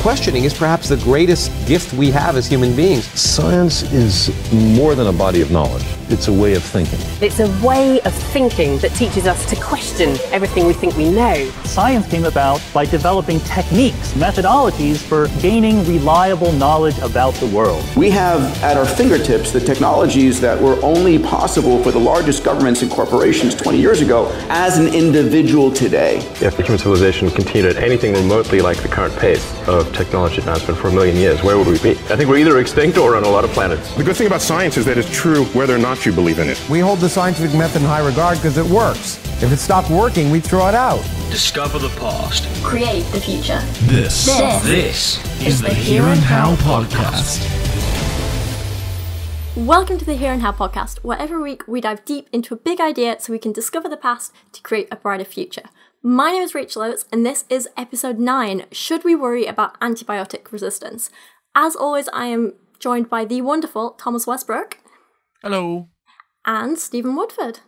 questioning is perhaps the greatest gift we have as human beings. Science is more than a body of knowledge. It's a way of thinking. It's a way of thinking that teaches us to question everything we think we know. Science came about by developing techniques, methodologies for gaining reliable knowledge about the world. We have at our fingertips the technologies that were only possible for the largest governments and corporations 20 years ago as an individual today. If human civilization continued at anything remotely like the current pace of technology advancement for 1 million years, where would we be? I think we're either extinct or on a lot of planets. The good thing about science is that it's true whether or not you believe in it. We hold the scientific method in high regard because it works. If it stopped working, we'd throw it out. Discover the past. Create the future. This is the Here and How podcast. Welcome to the Here and How podcast, where every week we dive deep into a big idea so we can discover the past to create a brighter future. My name is Rachel Oates, and this is episode 9, Should We Worry About Antibiotic Resistance? As always, I am joined by the wonderful Thomas Westbrook. Hello. And Stephen Woodford.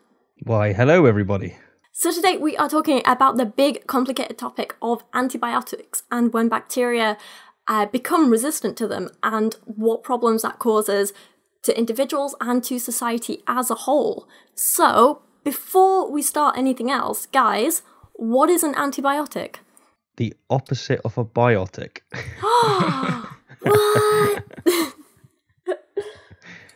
Why, hello everybody. So today we are talking about the big, complicated topic of antibiotics and when bacteria become resistant to them and what problems that causes to individuals and to society as a whole. So, before we start anything else, guys, what is an antibiotic? The opposite of a biotic. What?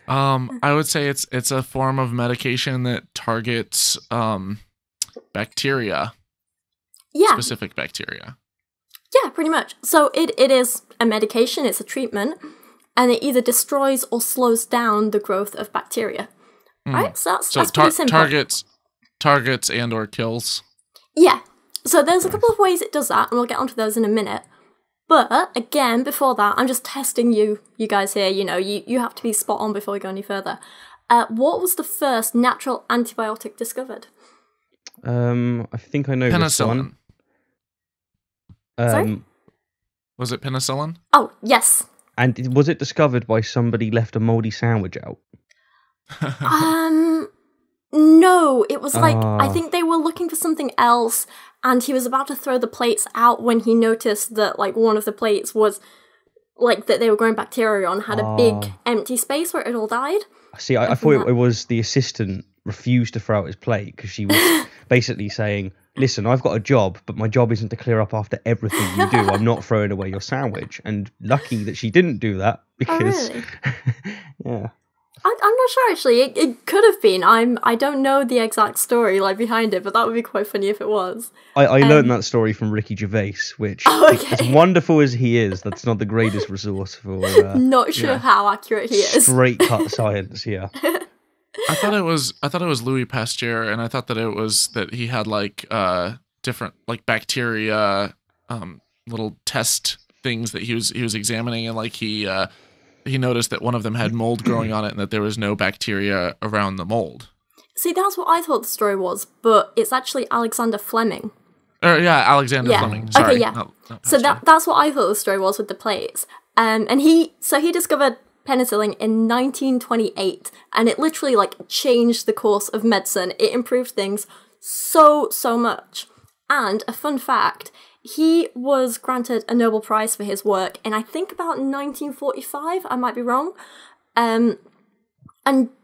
I would say it's a form of medication that targets bacteria. Yeah. Specific bacteria. Yeah, pretty much. So it is a medication, it's a treatment, and it either destroys or slows down the growth of bacteria. Right? So that's pretty simple. Targets and or kills. Yeah. So there's a couple of ways it does that, and we'll get onto those in a minute. But, again, before that, I'm just testing you guys here. You know, you have to be spot on before we go any further. What was the first natural antibiotic discovered? I think I know this one. Sorry? Was it penicillin? Oh, yes. And was it discovered by somebody left a mouldy sandwich out? No, it was like, I think they were looking for something else, and he was about to throw the plates out when he noticed that, like, one of the plates was, like, that they were growing bacteria on, had a big empty space where it all died. See, I thought it was the assistant refused to throw out his plate because she was basically saying, listen, I've got a job, but my job isn't to clear up after everything you do. I'm not throwing away your sandwich. And lucky that she didn't do that because, really? Yeah. I'm not sure, actually. It could have been. I don't know the exact story behind it, but that would be quite funny if it was. I learned that story from Ricky Gervais, which, as wonderful as he is, that's not the greatest resource for... not sure how accurate he is. Straight cut science, yeah. I thought it was Louis Pasteur, and I thought that it was that he had different bacteria little test things that he was examining, and he noticed that one of them had mold growing on it and that there was no bacteria around the mold. See, that's what I thought the story was, but it's actually Alexander Fleming. Alexander Fleming. Sorry. Okay, yeah. Not so that's what I thought the story was with the plates. And he discovered penicillin in 1928, and it literally changed the course of medicine. It improved things so much. And a fun fact, he was granted a Nobel Prize for his work in, I think, about 1945, I might be wrong. And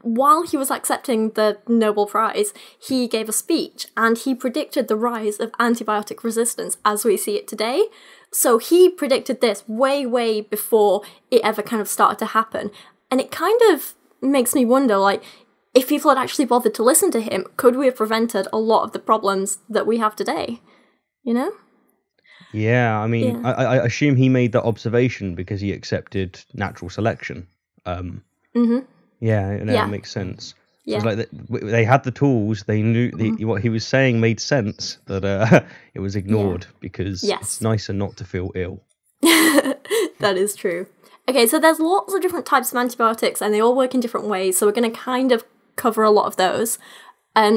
while he was accepting the Nobel Prize, he gave a speech, and he predicted the rise of antibiotic resistance as we see it today. So he predicted this way before it ever kind of started to happen. And it kind of makes me wonder, if people had actually bothered to listen to him, could we have prevented a lot of the problems that we have today? You know? Yeah, I mean, yeah. I assume he made that observation because he accepted natural selection. Yeah, that makes sense. Yeah. So they had the tools, they knew what he was saying made sense, but it was ignored because it's nicer not to feel ill. That is true. Okay, so there's lots of different types of antibiotics and they all work in different ways, so we're going to kind of cover a lot of those.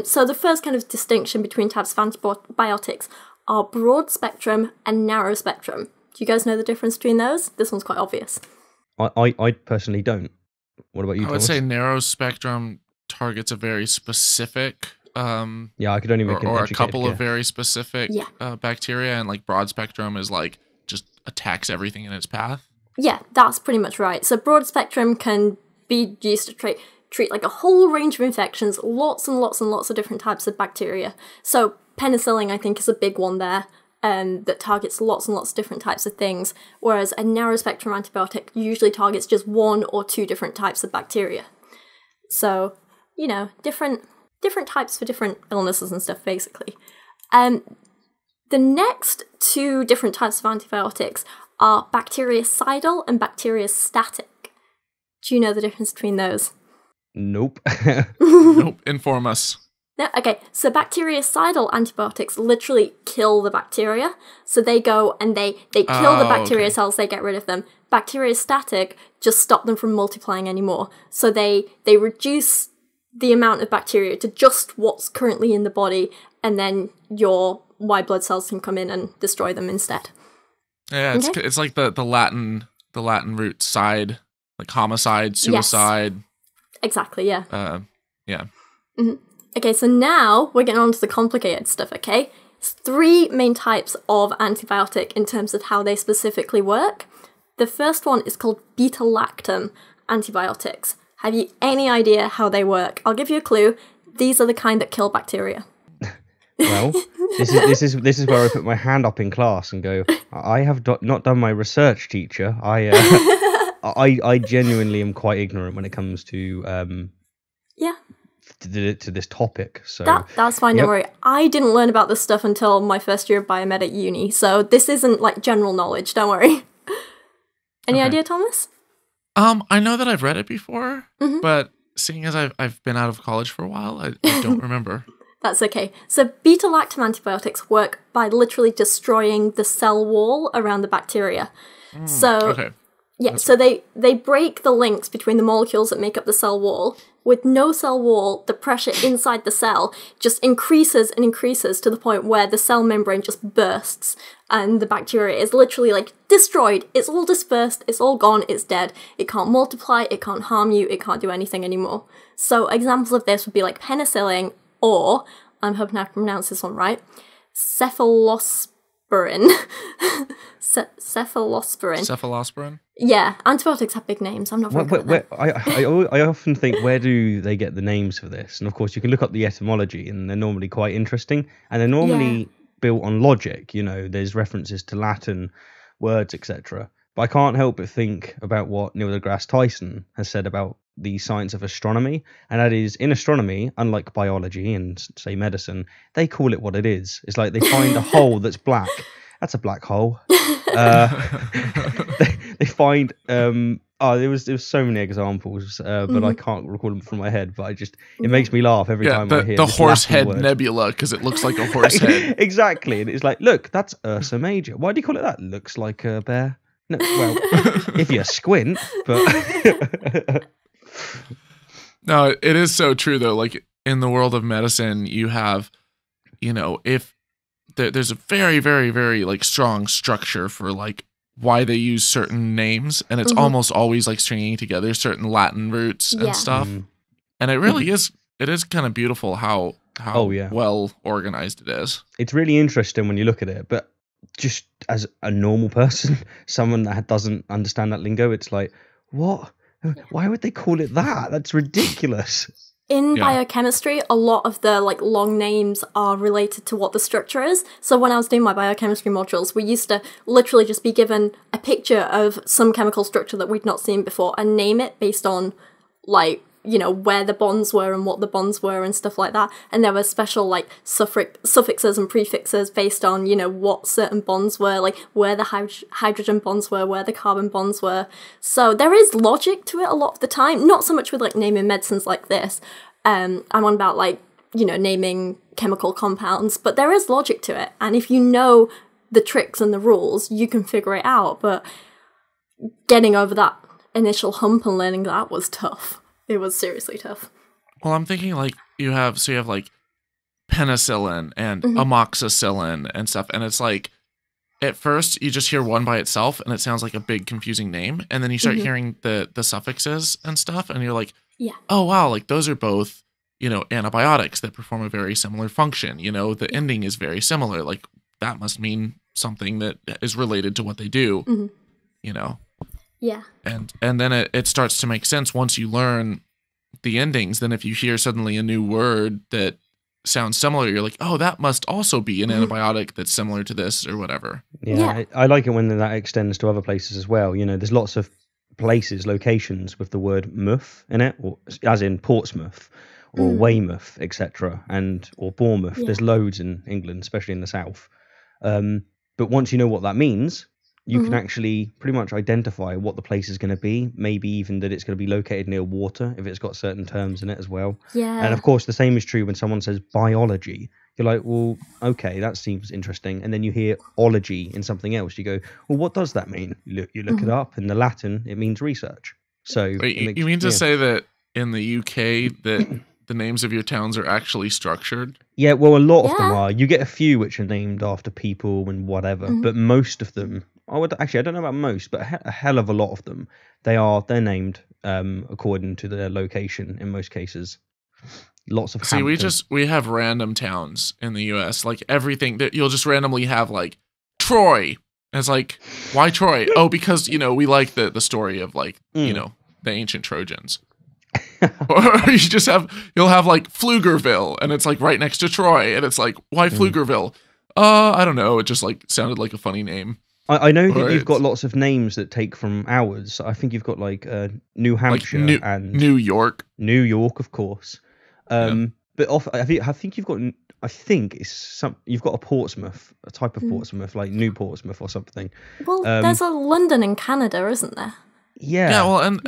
So the first kind of distinction between types of antibiotics are broad spectrum and narrow spectrum. Do you guys know the difference between those? This one's quite obvious. I personally don't. What about you, Thomas? I would say narrow spectrum targets a very specific I could only make or a couple of very specific bacteria, and broad spectrum is just attacks everything in its path. Yeah, that's pretty much right. So broad spectrum can be used to treat like a whole range of infections, lots and lots and lots of different types of bacteria. So penicillin, I think, is a big one there, that targets lots and lots of different types of things, whereas a narrow spectrum antibiotic usually targets just 1 or 2 different types of bacteria. So, you know, different types for different illnesses and stuff, basically. The next 2 different types of antibiotics are bactericidal and bacteriostatic. Do you know the difference between those? Nope. Nope. Inform us. No? Okay, so bactericidal antibiotics literally kill the bacteria. So they go and they kill the bacteria cells, they get rid of them. Bacteriostatic just stop them from multiplying anymore. So they reduce the amount of bacteria to just what's currently in the body, and then your white blood cells can come in and destroy them instead. Yeah, it's like the Latin root side, like homicide, suicide. Yes. Exactly, yeah. Yeah. Mm-hmm. Okay, so now we're getting on to the complicated stuff, okay? It's 3 main types of antibiotic in terms of how they specifically work. The first one is called beta-lactam antibiotics. Have you any idea how they work? I'll give you a clue. These are the kind that kill bacteria. Well, this is where I put my hand up in class and go, I have not done my research, teacher. I genuinely am quite ignorant when it comes to to this topic. So that's fine. Don't worry. I didn't learn about this stuff until my first year of biomed at uni, so this isn't like general knowledge. Don't worry. Any idea, Thomas? I know that I've read it before, but seeing as I've been out of college for a while, I don't remember. That's okay. So beta-lactam antibiotics work by literally destroying the cell wall around the bacteria. So they break the links between the molecules that make up the cell wall. With no cell wall, the pressure inside the cell just increases and increases to the point where the cell membrane just bursts and the bacteria is literally like destroyed. It's all dispersed, it's all gone, it's dead. It can't multiply, it can't harm you, it can't do anything anymore. So examples of this would be like penicillin, or, I'm hoping I can pronounce this one right, cephalosporin. Cephalosporin? Yeah, antibiotics have big names. I'm not very good at that. I often think, where do they get the names for this? And of course, you can look up the etymology, and they're normally quite interesting. And they're normally built on logic. You know, there's references to Latin words, etc. But I can't help but think about what Neil deGrasse Tyson has said about the science of astronomy. And that is, in astronomy, unlike biology and, say, medicine, they call it what it is. It's like they find a hole that's black. That's a black hole. They find there was so many examples, but I can't recall them from my head. But it makes me laugh every time I hear the horse head nebula, because it looks like a horse head. Exactly, and it's like, look, that's Ursa Major. Why do you call it that? Looks like a bear. No, well, if you squint, but no, it is so true though. Like in the world of medicine, you have, if there's a very, very, very like strong structure for like why they use certain names, and it's almost always like stringing together certain Latin roots and stuff. And it really is. It is kind of beautiful how well organized it is. It's really interesting when you look at it, but just as a normal person, someone that doesn't understand that lingo, it's like, what? Why would they call it that? That's ridiculous. In biochemistry, a lot of the like long names are related to what the structure is. So when I was doing my biochemistry modules, we used to literally just be given a picture of some chemical structure that we'd not seen before and name it based on like, where the bonds were and what the bonds were and stuff like that. And there were special like suffixes and prefixes based on, what certain bonds were, like where the hydrogen bonds were, where the carbon bonds were. So there is logic to it a lot of the time, not so much with like naming medicines like this. I'm on about like, naming chemical compounds, but there is logic to it. And if you know the tricks and the rules, you can figure it out. But getting over that initial hump and learning that was tough. It was seriously tough. Well, I'm thinking like you have like penicillin and amoxicillin and stuff. And it's like, at first you just hear one by itself and it sounds like a big confusing name. And then you start hearing the suffixes and stuff. And you're like, oh, wow, like those are both, antibiotics that perform a very similar function. The ending is very similar. Like that must mean something that is related to what they do, you know? Yeah. And then it starts to make sense once you learn the endings. Then if you hear suddenly a new word that sounds similar, you're like, oh, that must also be an antibiotic that's similar to this or whatever. Yeah. I like it when that extends to other places as well. You know, there's lots of places, locations with the word muff in it, or as in Portsmouth or Weymouth, etc., or Bournemouth. There's loads in England, especially in the south. But once you know what that means, you can actually pretty much identify what the place is going to be, maybe even that it's going to be located near water if it's got certain terms in it as well. Yeah. And of course, the same is true when someone says biology. You're like, well, okay, that seems interesting. And then you hear ology in something else. You go, well, what does that mean? You look it up. In the Latin, it means research. So wait, you mean to say that in the UK that the names of your towns are actually structured? Yeah, well, a lot of them are. You get a few which are named after people and whatever, but most of them, I don't know about most, but a hell of a lot of them, they're named according to their location in most cases. Lots of we have random towns in the US, like everything that you'll just randomly have, like Troy. And it's like, why Troy? Oh, because, you know, we like the story of like, you know, the ancient Trojans. Or you'll have like Pflugerville, and it's like right next to Troy, and it's like, why Pflugerville? I don't know. It just like sounded like a funny name. I know that you've got lots of names that take from ours. I think you've got like New Hampshire and New York. New York, of course. But I think you've got. I think you've got a Portsmouth, a type of Portsmouth, like New Portsmouth or something. Well, there's a London in Canada, isn't there? Yeah. Yeah. Well, and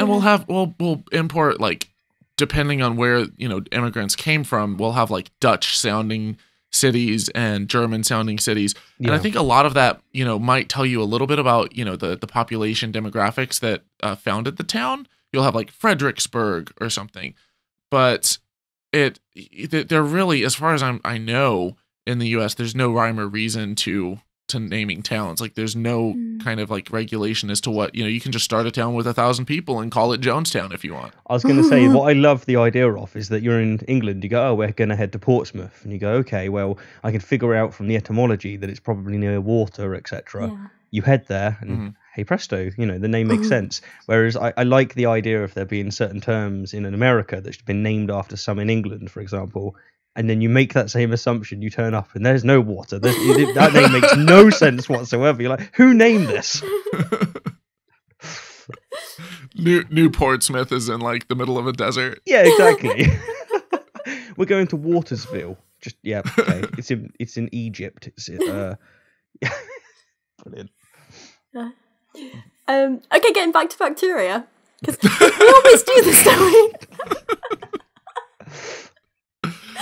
we'll import, like, depending on where, you know, immigrants came from, we'll have like Dutch sounding cities and German sounding cities. And I think a lot of that, you know, might tell you a little bit about, you know, the population demographics that founded the town. You'll have like Fredericksburg or something, but they're really, as far as I know, in the US, there's no rhyme or reason to naming towns. Like, there's no kind of like regulation as to what, you know, you can just start a town with 1,000 people and call it Jonestown if you want. I was going to say, what I love the idea of is that you're in England, you go, oh, we're going to head to Portsmouth, and you go, okay, well, I can figure out from the etymology that it's probably near water, etc. You head there and hey presto, you know, the name makes sense. Whereas I like the idea of there being certain terms in America that's been named after some in England, for example, and then you make that same assumption, you turn up and there's no water. That name makes no sense whatsoever. You're like, who named this? New Portsmouth is in like the middle of a desert. Yeah, exactly. We're going to Watersville. Okay. It's in Egypt. Brilliant. Okay, getting back to bacteria, because we always do this, don't we?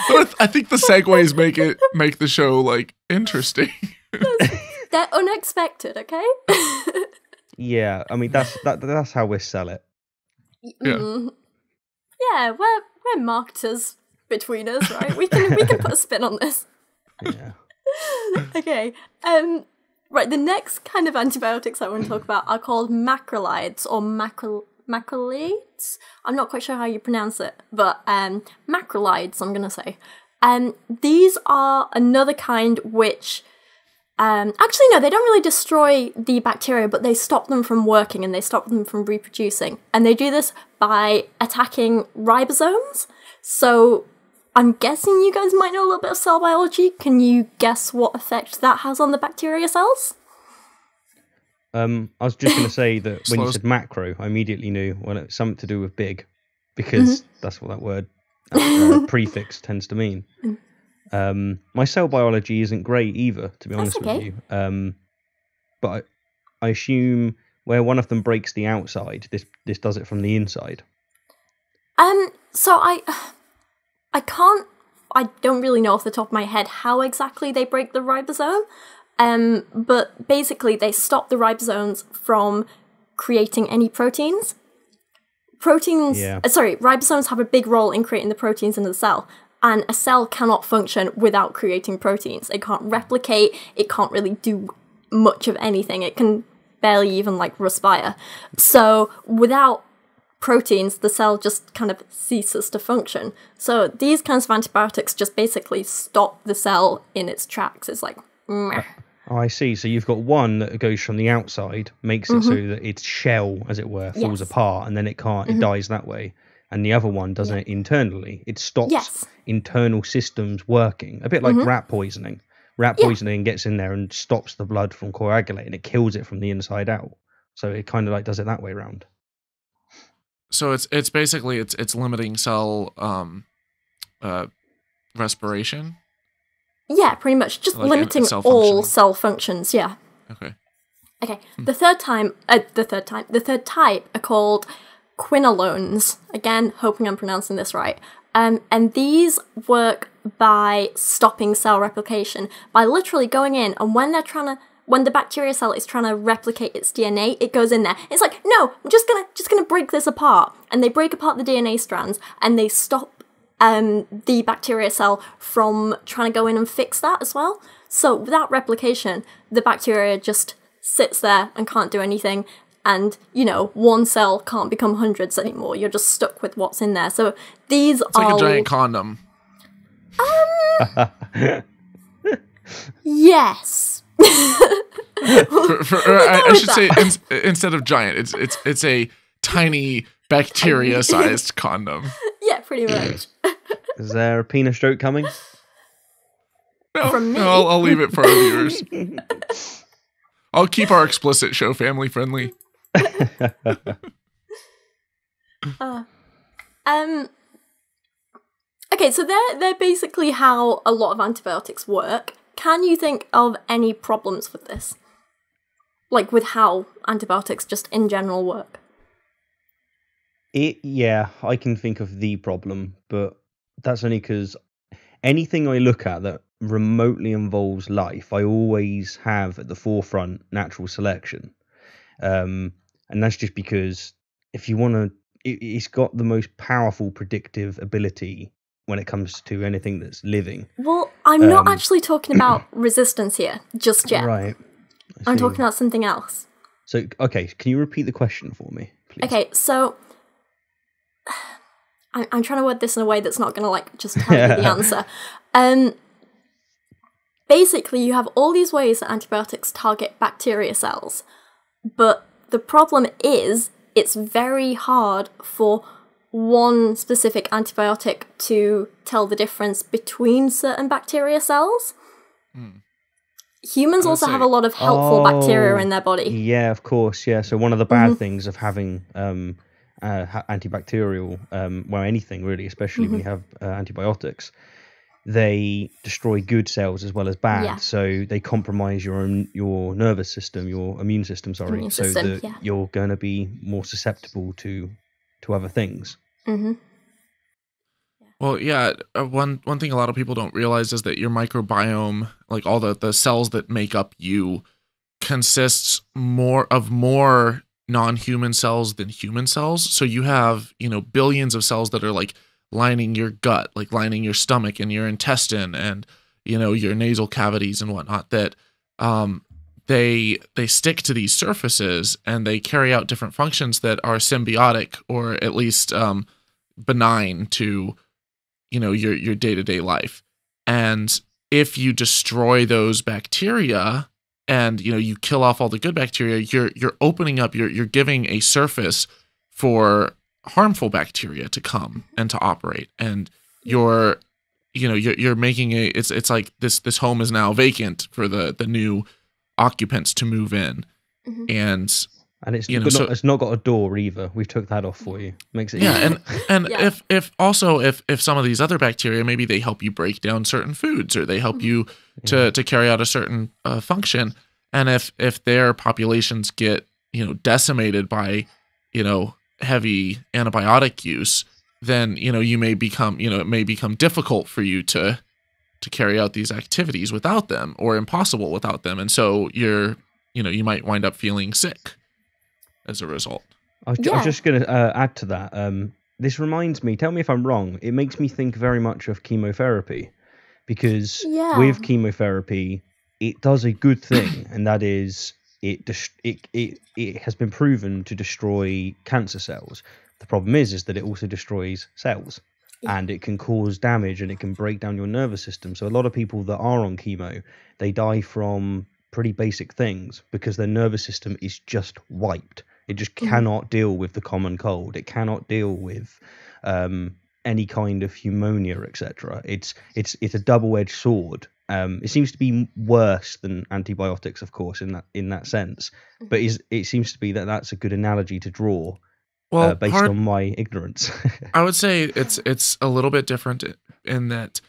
But I think the segues make the show like interesting. They're unexpected, okay? Yeah, I mean that's how we sell it. Yeah, yeah, we're marketers between us, right? We can put a spin on this. Yeah. Okay. Right, the next kind of antibiotics I want to talk about are called macrolides or macrolides. I'm not quite sure how you pronounce it, but macrolides, I'm going to say. These are another kind which... actually, no, they don't really destroy the bacteria, but they stop them from working and they stop them from reproducing. And they do this by attacking ribosomes. So I'm guessing you guys might know a little bit of cell biology. Can you guess what effect that has on the bacteria cells? I was just going to say that when you said macro, I immediately knew, well, it's something to do with big, because that's what that word prefix tends to mean. My cell biology isn't great either, to be honest with you. But I assume where one of them breaks the outside, this does it from the inside. So I don't really know off the top of my head how exactly they break the ribosome. But basically they stop the ribosomes from creating any proteins. Ribosomes have a big role in creating the proteins in the cell. And a cell cannot function without creating proteins. It can't replicate, it can't really do much of anything. It can barely even like respire. So without proteins, the cell just kind of ceases to function. So these kinds of antibiotics just basically stop the cell in its tracks. It's like, Meh. Oh, I see. So you've got one that goes from the outside, makes it so that its shell, as it were, falls apart, and then it can't, it dies that way. And the other one does it internally. It stops internal systems working, a bit like rat poisoning. Rat poisoning gets in there and stops the blood from coagulating. It kills it from the inside out. So it kind of like does it that way around. So it's basically it's limiting cell respiration. Yeah, pretty much just Like limiting cell all functioning. cell functions. Yeah. Okay. Okay. The third type are called quinolones. Again, hoping I'm pronouncing this right. And these work by stopping cell replication by literally going in, and when the bacteria cell is trying to replicate its DNA, it goes in there. It's like, no, I'm just gonna break this apart, and they break apart the DNA strands, and they stop the bacteria cell from trying to go in and fix that as well. So without replication, the bacteria just sits there and can't do anything. And, one cell can't become hundreds anymore. You're just stuck with what's in there. So these It's like a giant condom. Yes. I should say instead of giant, it's a tiny bacteria-sized condom. Yeah, pretty much. Is there a penis joke coming? No, From me? no, I'll leave it for our viewers. I'll keep our explicit show family friendly. Okay, so they're basically how a lot of antibiotics work. Can you think of any problems with this? Like with how antibiotics just in general work? Yeah, I can think of the problem, but that's only because anything I look at that remotely involves life, I always have at the forefront natural selection. And that's just because if you want to, it's got the most powerful predictive ability when it comes to anything that's living. Well, I'm not actually talking about resistance here just yet. Right. I'm talking about something else. So, okay, can you repeat the question for me, please? Okay, so I'm trying to word this in a way that's not going to just tell you the answer. Basically, you have all these ways that antibiotics target bacteria cells, but the problem is it's very hard for one specific antibiotic to tell the difference between certain bacteria cells. Humans also have a lot of helpful bacteria in their body. Yeah, of course. Yeah. So one of the bad things of having antibacterial, well, anything really, especially when you have antibiotics, they destroy good cells as well as bad. Yeah. So they compromise your nervous system, your immune system, Immune system, that you're going to be more susceptible to other things. Well, yeah, one thing a lot of people don't realize is that your microbiome, like all the cells that make up you, consists more non-human cells than human cells. So you have, billions of cells that are like lining your gut, like lining your stomach and your intestine and, your nasal cavities and whatnot, that they stick to these surfaces and they carry out different functions that are symbiotic or at least benign to your day-to-day life. And if you destroy those bacteria and you kill off all the good bacteria, you're opening up, you're giving a surface for harmful bacteria to come and to operate, and you're making it's like this home is now vacant for the new occupants to move in. And it's not got a door either. We took that off for you. Makes it easy. And if some of these other bacteria, maybe they help you break down certain foods or they help you to carry out a certain function, and if their populations get decimated by heavy antibiotic use, then you may become it may become difficult for you to carry out these activities without them, or impossible without them, and so you might wind up feeling sick as a result. I was just going to add to that. This reminds me, tell me if I'm wrong, it makes me think very much of chemotherapy, because with chemotherapy, it does a good thing, and that is it has been proven to destroy cancer cells. The problem is that it also destroys cells. and it can cause damage and it can break down your nervous system. So a lot of people that are on chemo, they die from pretty basic things because their nervous system is just wiped. It just cannot deal with the common cold. It cannot deal with any kind of pneumonia, etc. It's a double-edged sword. It seems to be worse than antibiotics, of course, in that sense. But it seems to be that's a good analogy to draw, based on my ignorance. I would say it's a little bit different in that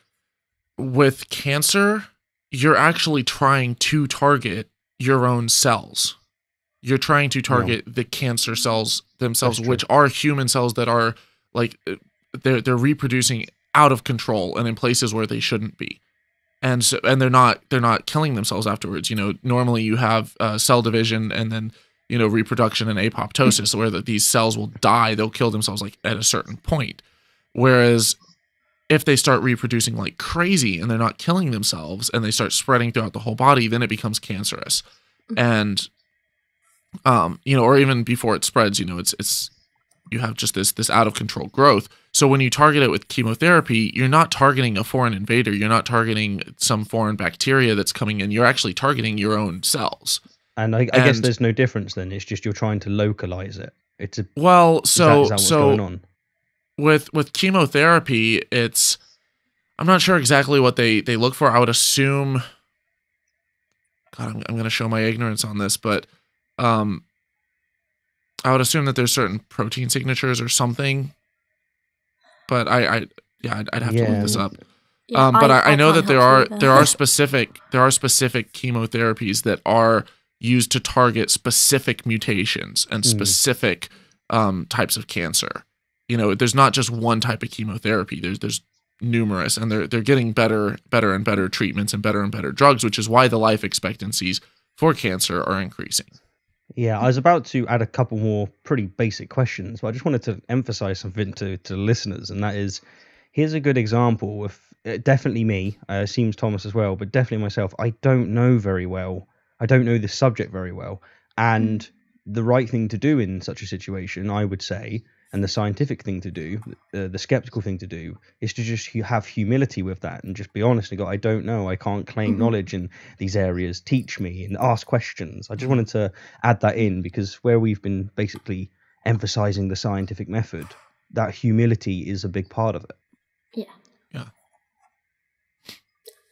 with cancer, you're actually trying to target your own cells. You're trying to target the cancer cells themselves, which are human cells that are like they're reproducing out of control and in places where they shouldn't be. And so, and they're not killing themselves afterwards. Normally you have cell division and then reproduction and apoptosis, where these cells will die. They'll kill themselves like at a certain point. Whereas if they start reproducing like crazy and they're not killing themselves and they start spreading throughout the whole body, then it becomes cancerous. And or even before it spreads, it's you have just this out of control growth. So when you target it with chemotherapy, you're not targeting a foreign invader. You're not targeting some foreign bacteria that's coming in. You're actually targeting your own cells. And I guess there's no difference then. It's just you're trying to localize it. Is that what's going on? With chemotherapy, I'm not sure exactly what they look for. I would assume, God, I'm going to show my ignorance on this, but I would assume that there's certain protein signatures or something, but I'd have to look this up. Yeah, but I know that there are specific chemotherapies that are used to target specific mutations and specific types of cancer. There's not just one type of chemotherapy. There's numerous, and they're getting better and better treatments and better drugs, which is why the life expectancies for cancer are increasing. Yeah, I was about to add a couple more pretty basic questions, but I just wanted to emphasize something to listeners, and that is, here's a good example of definitely me, seems Thomas as well, but definitely myself. I don't know very well. I don't know this subject very well, and the right thing to do in such a situation, I would say, and the scientific thing to do, the skeptical thing to do, is to just have humility with that and just be honest and go, I don't know, I can't claim knowledge in these areas, teach me, and ask questions. I just wanted to add that in because where we've been basically emphasizing the scientific method, that humility is a big part of it. Yeah.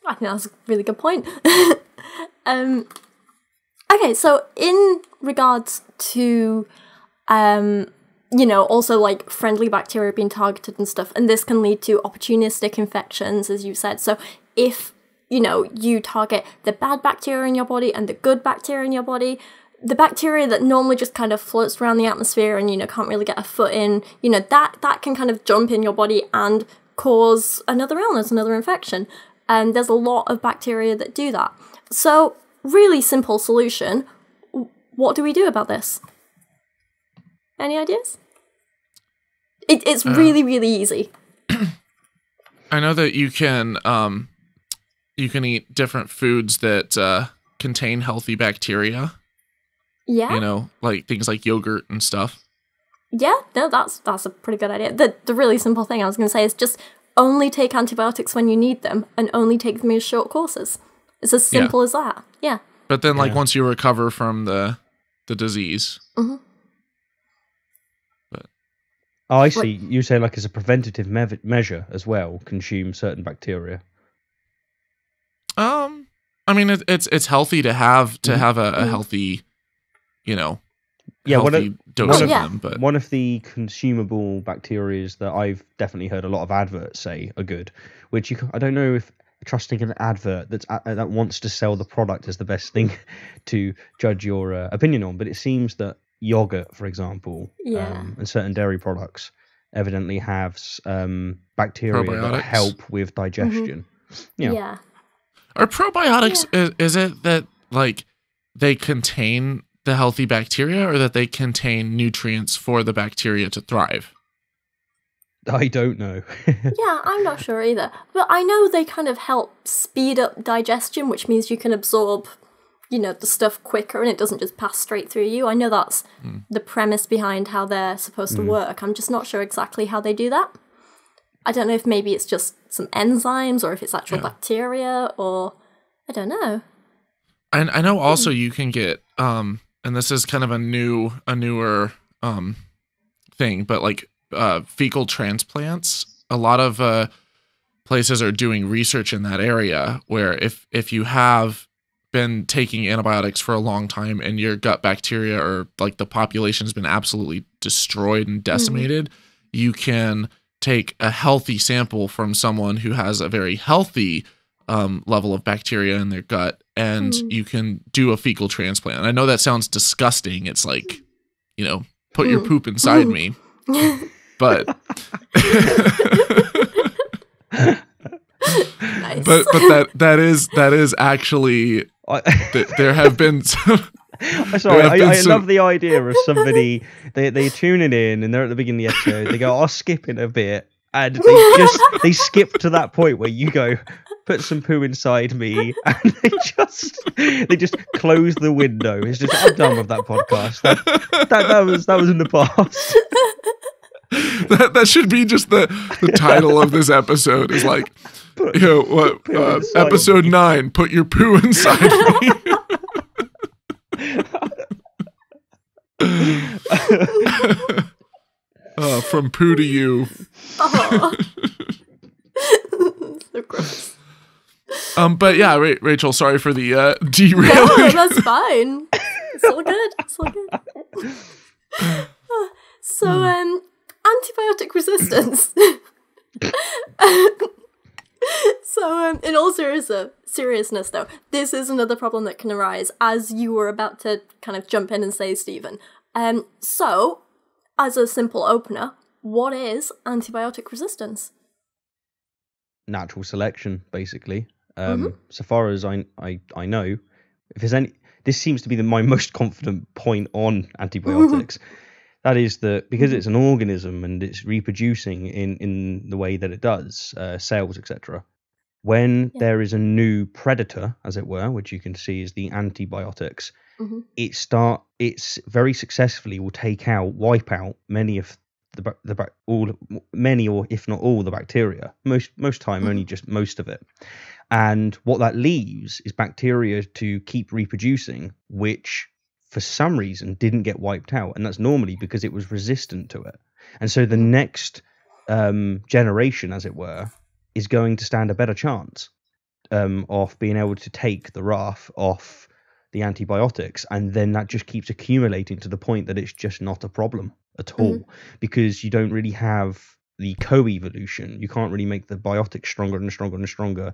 I think that's a really good point. Okay, so in regards to also like friendly bacteria being targeted and stuff, and this can lead to opportunistic infections, as you said. So if, you target the bad bacteria in your body and the good bacteria in your body, the bacteria that normally just kind of floats around the atmosphere and, can't really get a foot in, that can kind of jump in your body and cause another illness, another infection. And there's a lot of bacteria that do that. So really simple solution. What do we do about this? Any ideas? It's really, really easy. I know that you can eat different foods that contain healthy bacteria. Yeah. Like things like yogurt and stuff. Yeah, no, that's a pretty good idea. The really simple thing I was going to say is just only take antibiotics when you need them and only take them in short courses. It's as simple as that. Yeah. But then, once you recover from the disease. Mm-hmm. Oh, I see. You say as a preventative measure as well, consume certain bacteria. I mean, it's healthy to have a healthy, healthy dose of them. But one of the consumable bacterias that I've definitely heard a lot of adverts say are good, which I don't know if trusting an advert that wants to sell the product is the best thing to judge your opinion on, but it seems that yogurt, for example, and certain dairy products evidently have bacteria that help with digestion. Yeah. Are probiotics, is it that they contain the healthy bacteria or that they contain nutrients for the bacteria to thrive? I don't know. Yeah, I'm not sure either. But I know they kind of help speed up digestion, which means you can absorb the stuff quicker and it doesn't just pass straight through you. I know that's the premise behind how they're supposed to work. I'm just not sure exactly how they do that. I don't know if maybe it's just some enzymes or if it's actual bacteria or I don't know. I know also you can get, and this is kind of a newer thing, but like fecal transplants. A lot of places are doing research in that area where if you have been taking antibiotics for a long time and your gut bacteria or like the population has been absolutely destroyed and decimated, you can take a healthy sample from someone who has a very healthy level of bacteria in their gut, and you can do a fecal transplant. And I know that sounds disgusting. It's like, put your poop inside me. But nice. but that is actually there have been some. Sorry, I love the idea of somebody they tune it in and they're at the beginning of the episode. They go, "I'll skip in a bit," and they skip to that point where you go, "Put some poo inside me," and they just close the window. It's just, I'm done with that podcast. That was in the past. That should be just the title of this episode is like, episode 9, put your poo inside me. From poo to you. Oh. So gross. But yeah, Rachel, sorry for the derailing. No, that's fine. It's all good. It's all good. So, antibiotic resistance. So, in all seriousness, though, this is another problem that can arise, as you were about to kind of jump in and say, Stephen. So, as a simple opener, what is antibiotic resistance? Natural selection, basically. So far as I know, if there's any, this seems to be my most confident point on antibiotics. That is that because it's an organism and it's reproducing in the way that it does, cells, etc. When there is a new predator, as it were, which you can see is the antibiotics, it's very successfully will wipe out many of many or if not all the bacteria. Most time only just most of it. And what that leaves is bacteria to keep reproducing, which for some reason didn't get wiped out, and that's normally because it was resistant to it. And so the next generation, as it were, is going to stand a better chance of being able to take the wrath off the antibiotics, and then that just keeps accumulating to the point that it's just not a problem at all, because you don't really have the co-evolution. You can't really make the biotics stronger and stronger and stronger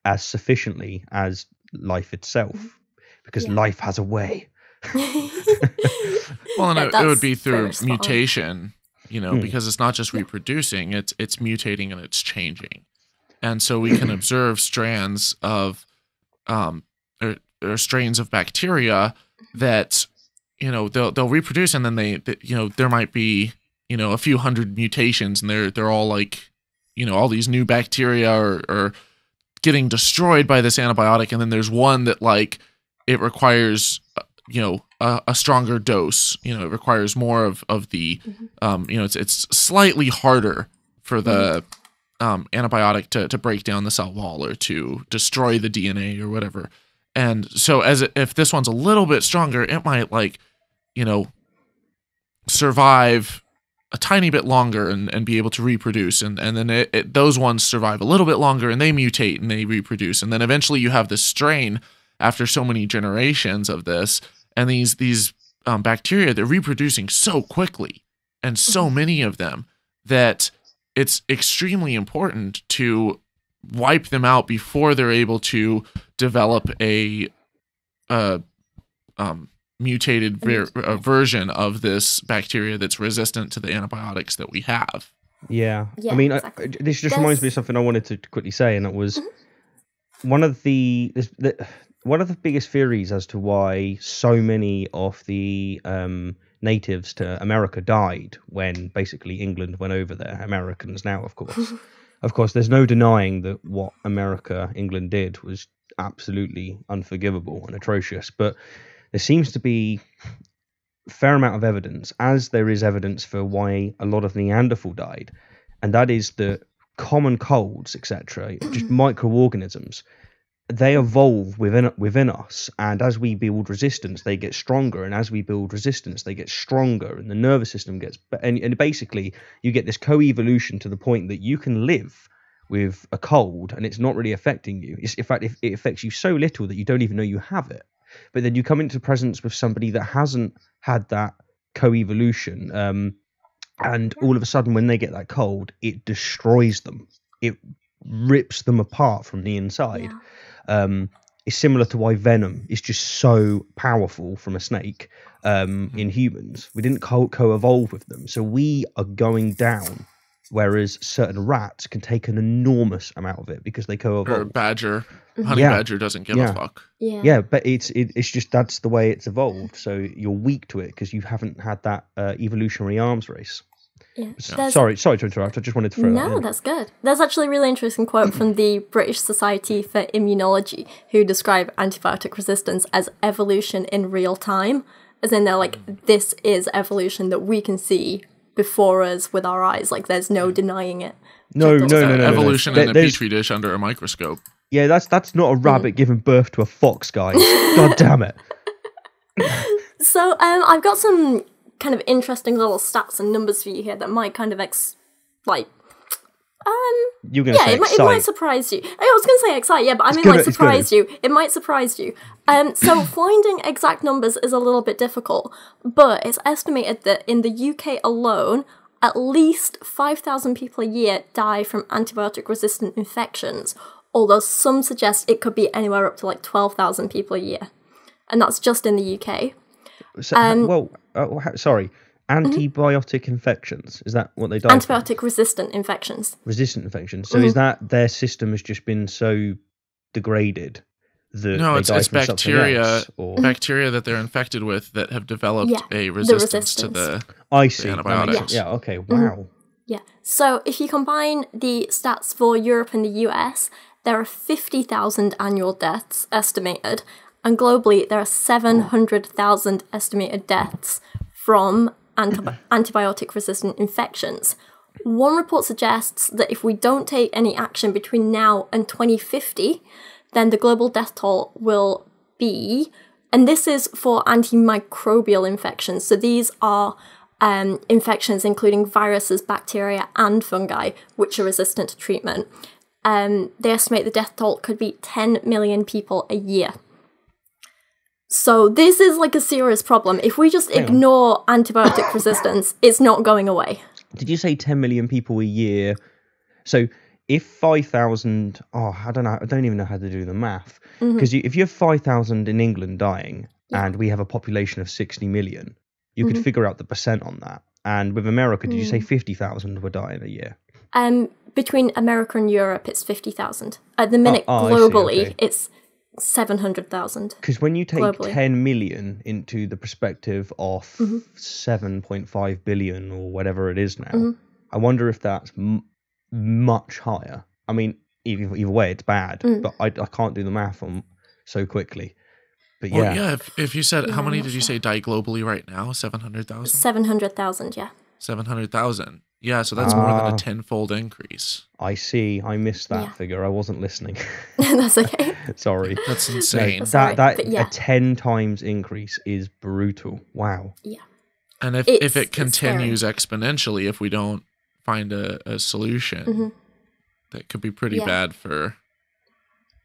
as sufficiently as life itself, because life has a way. Well, and it would be through mutation, because it's not just reproducing, it's mutating and it's changing. And so we can observe strands of or strains of bacteria that they'll reproduce, and then they there might be a few hundred mutations, and they're all like all these new bacteria are getting destroyed by this antibiotic, and then there's one that like it requires a stronger dose. It requires more of the it's slightly harder for the antibiotic to break down the cell wall or to destroy the DNA or whatever. And so if this one's a little bit stronger, it might like survive a tiny bit longer and be able to reproduce, and then those ones survive a little bit longer and they mutate and they reproduce, and then eventually you have this strain after so many generations of this, and these bacteria, they're reproducing so quickly and so many of them that it's extremely important to wipe them out before they're able to develop a mutated version of this bacteria that's resistant to the antibiotics that we have. Yeah, I mean, exactly. This just reminds me of something I wanted to quickly say, and it was one of the biggest theories as to why so many of the natives to America died when basically England went over there. Americans now, of course. Of course, there's no denying that what England did was absolutely unforgivable and atrocious, but there seems to be a fair amount of evidence, as there is evidence for why a lot of Neanderthal died, and that is that common colds, etc., just microorganisms, they evolve within us, and as we build resistance, they get stronger, and as we build resistance, they get stronger, and the nervous system gets, and basically you get this co-evolution to the point that you can live with a cold and it's not really affecting you. In fact, it affects you so little that you don't even know you have it. But then you come into presence with somebody that hasn't had that co-evolution, and all of a sudden when they get that cold, it destroys them. It rips them apart from the inside. It's similar to why venom is just so powerful from a snake in humans. We didn't co-evolve with them, so we are going down, whereas certain rats can take an enormous amount of it because they co-evolve. Or a badger. Honey badger doesn't give a fuck. Yeah, but it's just that's the way it's evolved. So you're weak to it because you haven't had that evolutionary arms race. Yeah. Sorry to interrupt. I just wanted to throw that in. No, that's good. There's actually a really interesting quote from the British Society for Immunology, who describe antibiotic resistance as evolution in real time. As in, they're like, this is evolution that we can see before us with our eyes. Like, there's no denying it. No. Evolution in a petri dish under a microscope. Yeah, that's not a rabbit giving birth to a fox, guys. God damn it. So, I've got some kind of interesting little stats and numbers for you here that might kind of You're gonna say it might surprise you. I was going to say excite, yeah, but I mean surprise you. It might surprise you. So finding exact numbers is a little bit difficult, but it's estimated that in the UK alone, at least 5,000 people a year die from antibiotic-resistant infections, although some suggest it could be anywhere up to like 12,000 people a year. And that's just in the UK. So, sorry. Antibiotic infections, is that what they die Antibiotic resistant infections. Resistant infections. So is that their system has just been so degraded that no, they it's die from bacteria else, or? Bacteria that they're infected with that have developed a resistance to the antibiotics. Yeah, okay, wow. Yeah, so if you combine the stats for Europe and the US, there are 50,000 annual deaths estimated, and globally there are 700,000 estimated deaths from antibiotic-resistant infections. One report suggests that if we don't take any action between now and 2050, then the global death toll will be, and this is for antimicrobial infections, so these are infections including viruses, bacteria, and fungi, which are resistant to treatment. They estimate the death toll could be 10 million people a year. So this is like a serious problem. If we just ignore antibiotic resistance, it's not going away. Did you say 10 million people a year? So if 5,000, I don't even know how to do the math. Because if you have 5,000 in England dying and we have a population of 60 million, you could figure out the percent on that. And with America, did you say 50,000 were dying a year? Between America and Europe, it's 50,000. At the minute, globally, it's 700,000. Because when you take globally 10 million into the perspective of 7.5 billion or whatever it is now, I wonder if that's much higher. I mean, either way, it's bad, but I can't do the math on so quickly. But well, yeah, if you said, how many did you say die globally right now? 700,000? 700,000, yeah. 700,000. Yeah, so that's more than a tenfold increase. I see. I missed that figure. I wasn't listening. That's okay. Sorry. That's insane. No, a 10 times increase is brutal. Wow. Yeah. And if it continues exponentially, if we don't find a solution, that could be pretty bad for,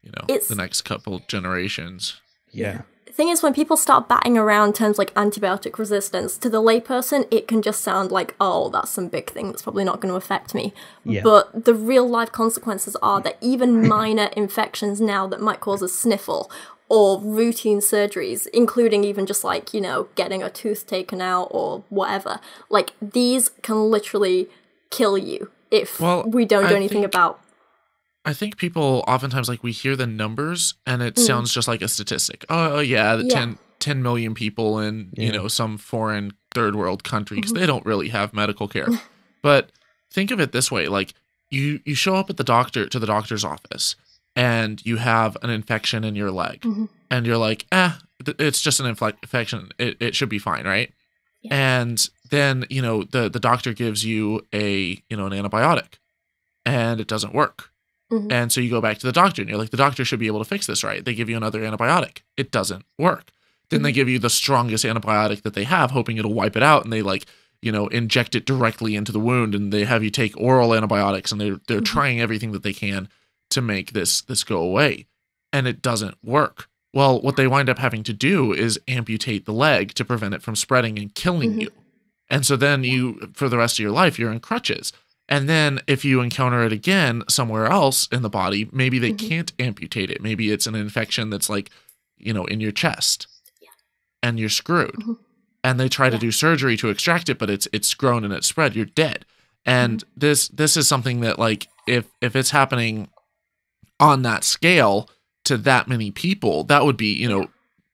the next couple generations. Yeah. The thing is, when people start batting around terms like antibiotic resistance, to the layperson, it can just sound like, oh, that's some big thing that's probably not going to affect me. Yeah. But the real life consequences are that even minor infections now that might cause a sniffle or routine surgeries, including even just like, getting a tooth taken out or whatever, like these can literally kill you if we don't do anything about. I think people oftentimes, we hear the numbers and it sounds just like a statistic. Oh, yeah, 10 million people in, some foreign third world country because they don't really have medical care. But think of it this way. You show up at the doctor's office and you have an infection in your leg and you're like, it's just an infection. It should be fine, right? Yeah. And then, the doctor gives you an antibiotic. and it doesn't work. And so you go back to the doctor and you're like, the doctor should be able to fix this, right? They give you another antibiotic. It doesn't work. Then they give you the strongest antibiotic that they have, hoping it'll wipe it out. And they like, inject it directly into the wound, and they have you take oral antibiotics, and they're trying everything that they can to make this go away. And it doesn't work. Well, what they wind up having to do is amputate the leg to prevent it from spreading and killing you. And so then for the rest of your life, you're in crutches. And then if you encounter it again somewhere else in the body, maybe they can't amputate it. Maybe it's an infection that's like, in your chest, and you're screwed. And they try to do surgery to extract it, but it's grown and it's spread. You're dead. And this is something that, like, if it's happening on that scale to that many people, that would be,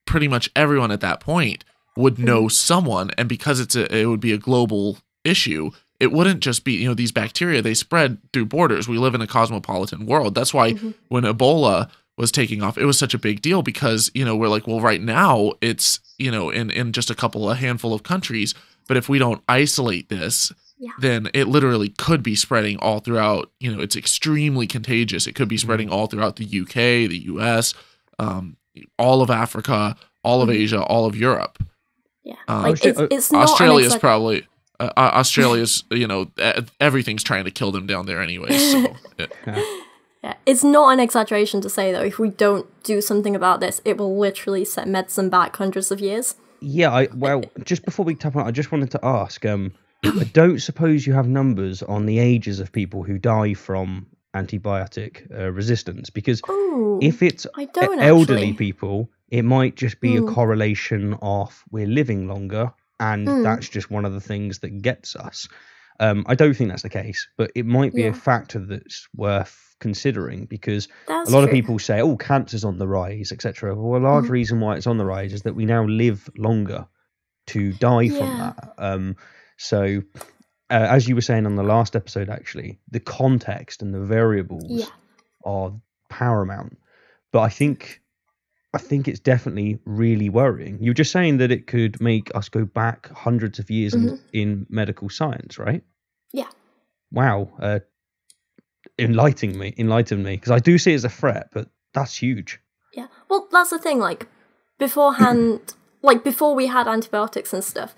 pretty much everyone at that point would know someone. And because it would be a global issue, it wouldn't just be, these bacteria, they spread through borders. We live in a cosmopolitan world. That's why when Ebola was taking off, it was such a big deal, because, we're like, well, right now it's, in just a handful of countries. But if we don't isolate this, then it literally could be spreading all throughout, it's extremely contagious. It could be spreading all throughout the UK, the US, all of Africa, all of Asia, all of Europe. Yeah. It's not Australia's probably... Australia's, everything's trying to kill them down there anyway. So, yeah, it's not an exaggeration to say, though, if we don't do something about this, it will literally set medicine back hundreds of years. Yeah, just before we tap on, I just wanted to ask, I don't suppose you have numbers on the ages of people who die from antibiotic resistance? Because if it's elderly people, it might just be a correlation of we're living longer, and that's just one of the things that gets us. I don't think that's the case, but it might be a factor that's worth considering, because a lot of people say, cancer's on the rise, etc. Well, a large reason why it's on the rise is that we now live longer to die from that. So, as you were saying on the last episode, actually, the context and the variables are paramount. But I think it's definitely really worrying. You were just saying that it could make us go back hundreds of years in medical science, right? Yeah. Wow. Enlighten me, because I do see it as a threat, but that's huge. Yeah. Well, that's the thing. Like, beforehand, before we had antibiotics and stuff,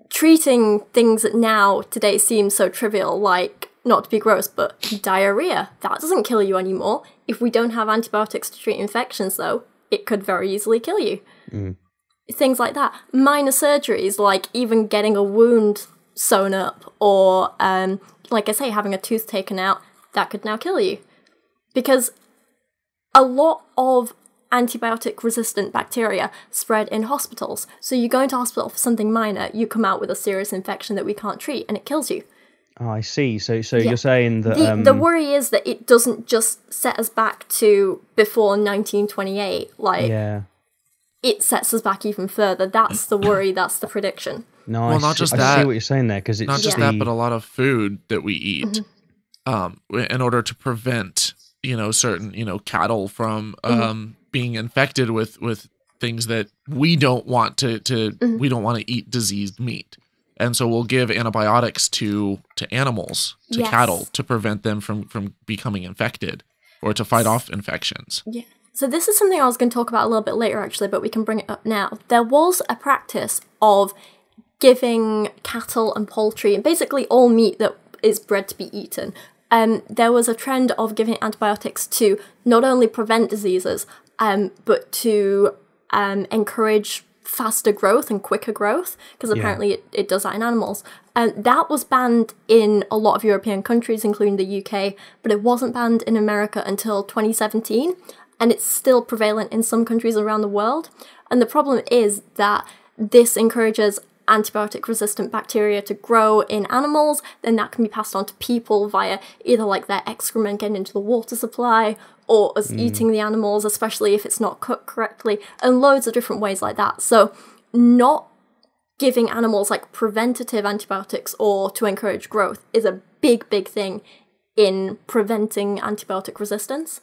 treating things that now today seem so trivial, like, not to be gross, but diarrhea, that doesn't kill you anymore. If we don't have antibiotics to treat infections, though, it could very easily kill you. Things like that. Minor surgeries, like even getting a wound sewn up, or, like I say, having a tooth taken out, that could now kill you. Because a lot of antibiotic-resistant bacteria spread in hospitals. So you go into hospital for something minor, you come out with a serious infection that we can't treat, and it kills you. Oh, I see. So you're saying that... The worry is that it doesn't just set us back to before 1928. It sets us back even further. That's the worry. That's the prediction. No, well, I see what you're saying there, because it's not just that, but a lot of food that we eat, in order to prevent, certain, cattle from being infected with things that we don't want to we don't want to eat diseased meat. And so we'll give antibiotics to animals, to cattle, to prevent them from becoming infected, or to fight off infections. Yeah. So this is something I was going to talk about a little bit later, actually, but we can bring it up now. There was a practice of giving cattle and poultry, and basically all meat that is bred to be eaten, there was a trend of giving antibiotics to not only prevent diseases, but to encourage faster growth and quicker growth, because apparently it does that in animals. And that was banned in a lot of European countries, including the UK, but it wasn't banned in America until 2017, and it's still prevalent in some countries around the world. And the problem is that this encourages antibiotic-resistant bacteria to grow in animals, then that can be passed on to people via either like their excrement getting into the water supply, or us eating the animals, especially if it's not cooked correctly, and loads of different ways like that. So not giving animals like preventative antibiotics or to encourage growth is a big, big thing in preventing antibiotic resistance.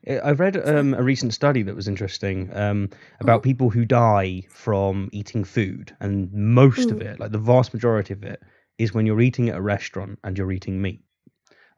I read a recent study that was interesting about people who die from eating food, and most of it, like the vast majority of it, is when you're eating at a restaurant and you're eating meat.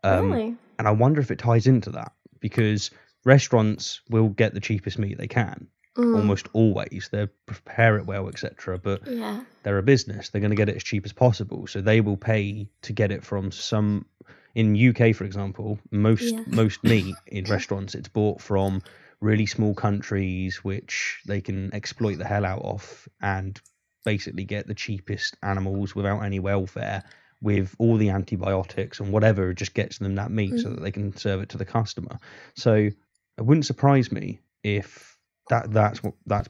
Really? And I wonder if it ties into that, because restaurants will get the cheapest meat they can. Almost always. They prepare it well, etc. But they're a business. They're going to get it as cheap as possible. So they will pay to get it from some... In UK, for example, most meat in restaurants, it's bought from really small countries which they can exploit the hell out of and basically get the cheapest animals without any welfare, with all the antibiotics and whatever just gets them that meat so that they can serve it to the customer. So it wouldn't surprise me if that's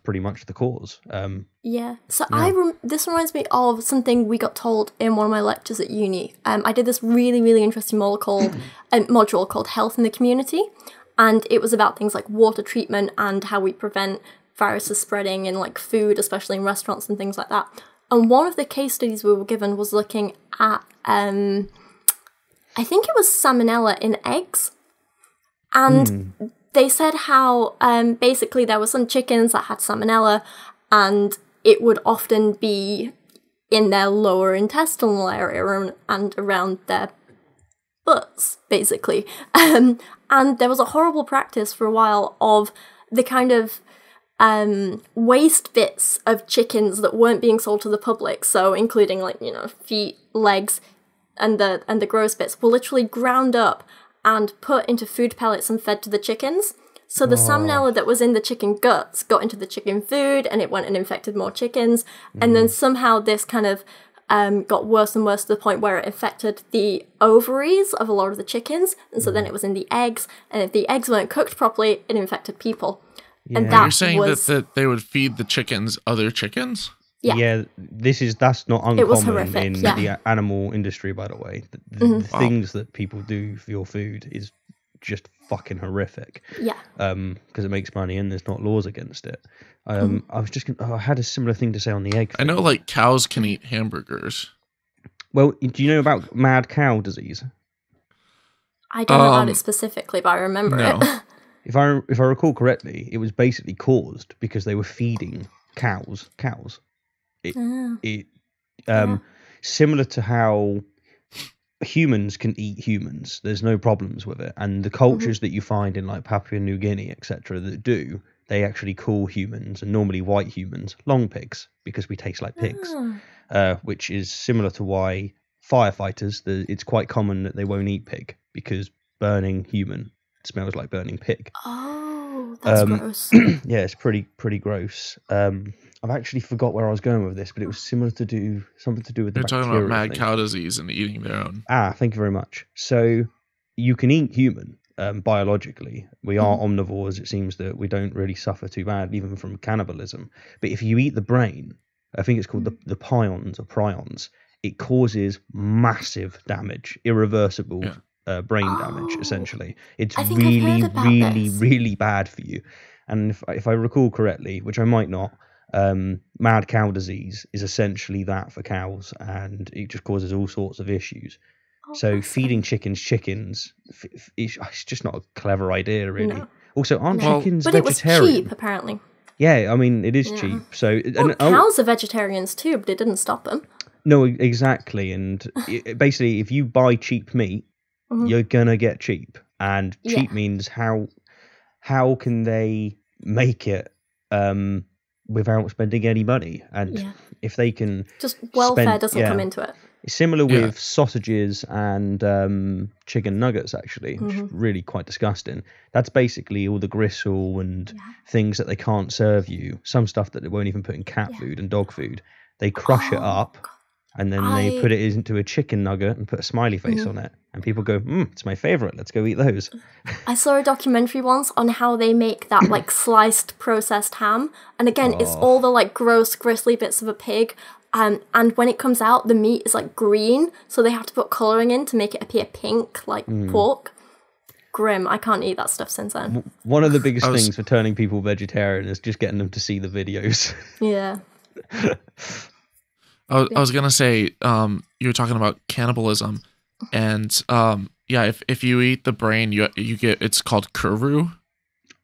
pretty much the cause. So this reminds me of something we got told in one of my lectures at uni. I did this really, really interesting module called Health in the Community, and it was about things like water treatment and how we prevent viruses spreading in like food, especially in restaurants and things like that. And one of the case studies we were given was looking at, I think it was salmonella in eggs, and they said how basically there were some chickens that had salmonella, and it would often be in their lower intestinal area and around their butts, basically. And there was a horrible practice for a while of the kind of waste bits of chickens that weren't being sold to the public, so including like, you know, feet, legs, and the gross bits were literally ground up and put into food pellets and fed to the chickens. So the salmonella that was in the chicken guts got into the chicken food, and it went and infected more chickens. And then somehow this kind of got worse and worse to the point where it infected the ovaries of a lot of the chickens. And so then it was in the eggs. And if the eggs weren't cooked properly, it infected people. Yeah. And that You're saying that they would feed the chickens other chickens? Yeah, that's not uncommon in the animal industry, by the way. The things that people do for your food is just fucking horrific. Yeah. Because it makes money and there's not laws against it. I had a similar thing to say on the egg thing. I know, like, cows can eat hamburgers. Well, do you know about mad cow disease? I don't know about it specifically, but I remember it. If I recall correctly, it was basically caused because they were feeding cows. Similar to how humans can eat humans, there's no problems with it, and the cultures that you find in like Papua New Guinea, etc., that do, they actually call humans, and normally white humans, long pigs, because we taste like pigs, which is similar to why firefighters, it's quite common that they won't eat pig, because burning human smells like burning pig. Oh, that's gross. Yeah, it's pretty gross. I've actually forgot where I was going with this, but it was similar to something to do with the You're talking about mad cow disease and eating their own. Thank you very much. So you can eat human biologically. We are omnivores. It seems that we don't really suffer too bad, even from cannibalism. But if you eat the brain, I think it's called the pions or prions, it causes massive damage, irreversible brain damage, essentially. It's really bad for you. And if I recall correctly, which I might not, mad cow disease is essentially that for cows, and it just causes all sorts of issues. So feeding chickens, it's just not a clever idea, really. No. Also, aren't chickens vegetarian? But it was cheap, apparently. Yeah, I mean, it is cheap. So cows are vegetarians too, but it didn't stop them. No, exactly. And basically, if you buy cheap meat, you're gonna get cheap, and cheap means how can they make it without spending any money? And if they can, just welfare doesn't come into it. It's similar with sausages and chicken nuggets, actually, which is really quite disgusting. That's basically all the gristle and things that they can't serve you. Some stuff that they won't even put in cat food and dog food. They crush it up, and then they put it into a chicken nugget and put a smiley face on it. And people go, it's my favorite. Let's go eat those. I saw a documentary once on how they make that like sliced processed ham. And again, it's all the like gross, gristly bits of a pig. And when it comes out, the meat is like green. So they have to put colouring in to make it appear pink, like pork. Grim. I can't eat that stuff since then. One of the biggest things for turning people vegetarian is just getting them to see the videos. Yeah. I was going to say, you were talking about cannibalism. And if you eat the brain, you get, it's called kuru.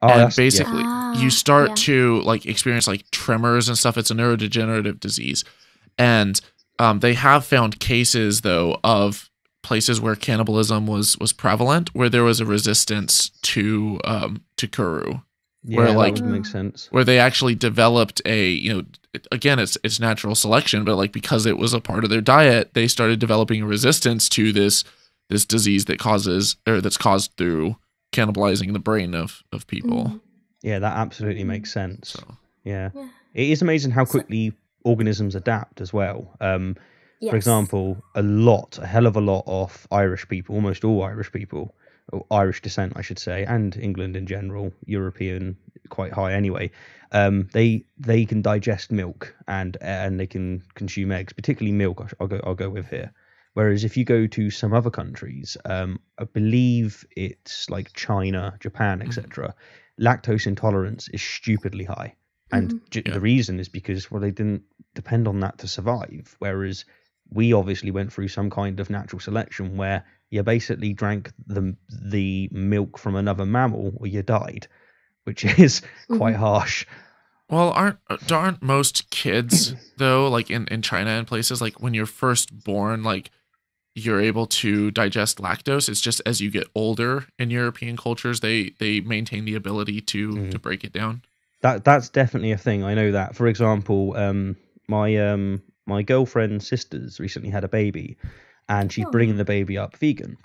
And basically you start to like experience like tremors and stuff. It's a neurodegenerative disease. And They have found cases though of places where cannibalism was prevalent, where there was a resistance to kuru. Yeah, where that like would make sense. Where they actually developed again, it's natural selection, but like because it was a part of their diet, they started developing a resistance to this disease that's caused through cannibalizing the brain of people. Yeah, that absolutely makes sense. So, yeah. It is amazing how quickly organisms adapt as well. For example, a hell of a lot of Irish people, almost all Irish people, or Irish descent, I should say, and England in general, European, quite high anyway. They can digest milk and they can consume eggs, particularly milk. I'll go with here. Whereas if you go to some other countries, I believe it's like China, Japan, etc., lactose intolerance is stupidly high, and the reason is because they didn't depend on that to survive. Whereas we obviously went through some kind of natural selection where you basically drank the milk from another mammal or you died, which is quite harsh. Well, aren't most kids though, like in China and places, like when you're first born, like you're able to digest lactose? It's just as you get older in European cultures, they maintain the ability to break it down. That's definitely a thing. I know that. For example, my girlfriend's sisters recently had a baby, and she's bringing the baby up vegan.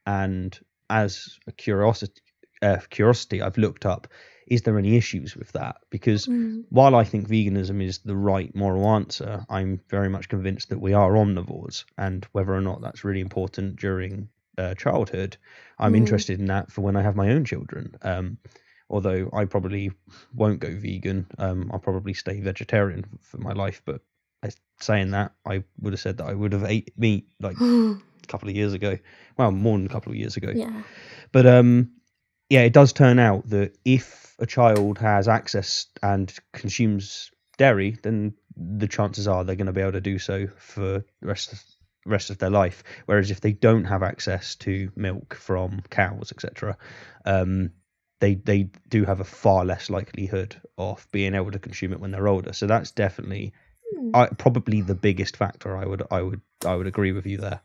And as a curiosity, I've looked up, is there any issues with that? Because while I think veganism is the right moral answer, I'm very much convinced that we are omnivores, and whether or not that's really important during childhood, I'm interested in that for when I have my own children. Although I probably won't go vegan, I'll probably stay vegetarian for my life. But saying that, I would have said that I would have ate meat like a couple of years ago. Well, more than a couple of years ago. Yeah. But yeah, it does turn out that if a child has access and consumes dairy, then the chances are they're going to be able to do so for the rest of their life. Whereas if they don't have access to milk from cows, etc., they do have a far less likelihood of being able to consume it when they're older. So that's definitely probably the biggest factor. I would agree with you there.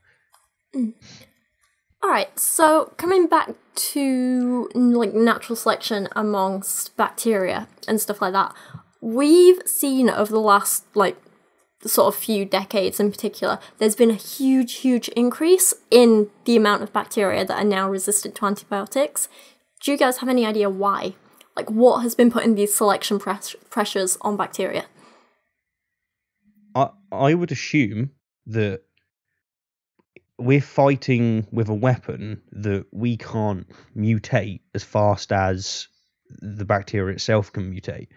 All right, so coming back to like natural selection amongst bacteria and stuff like that, we've seen over the last like sort of few decades in particular, there's been a huge increase in the amount of bacteria that are now resistant to antibiotics. Do you guys have any idea why? Like, what has been putting these selection pressures on bacteria? I would assume that we're fighting with a weapon that we can't mutate as fast as the bacteria itself can mutate.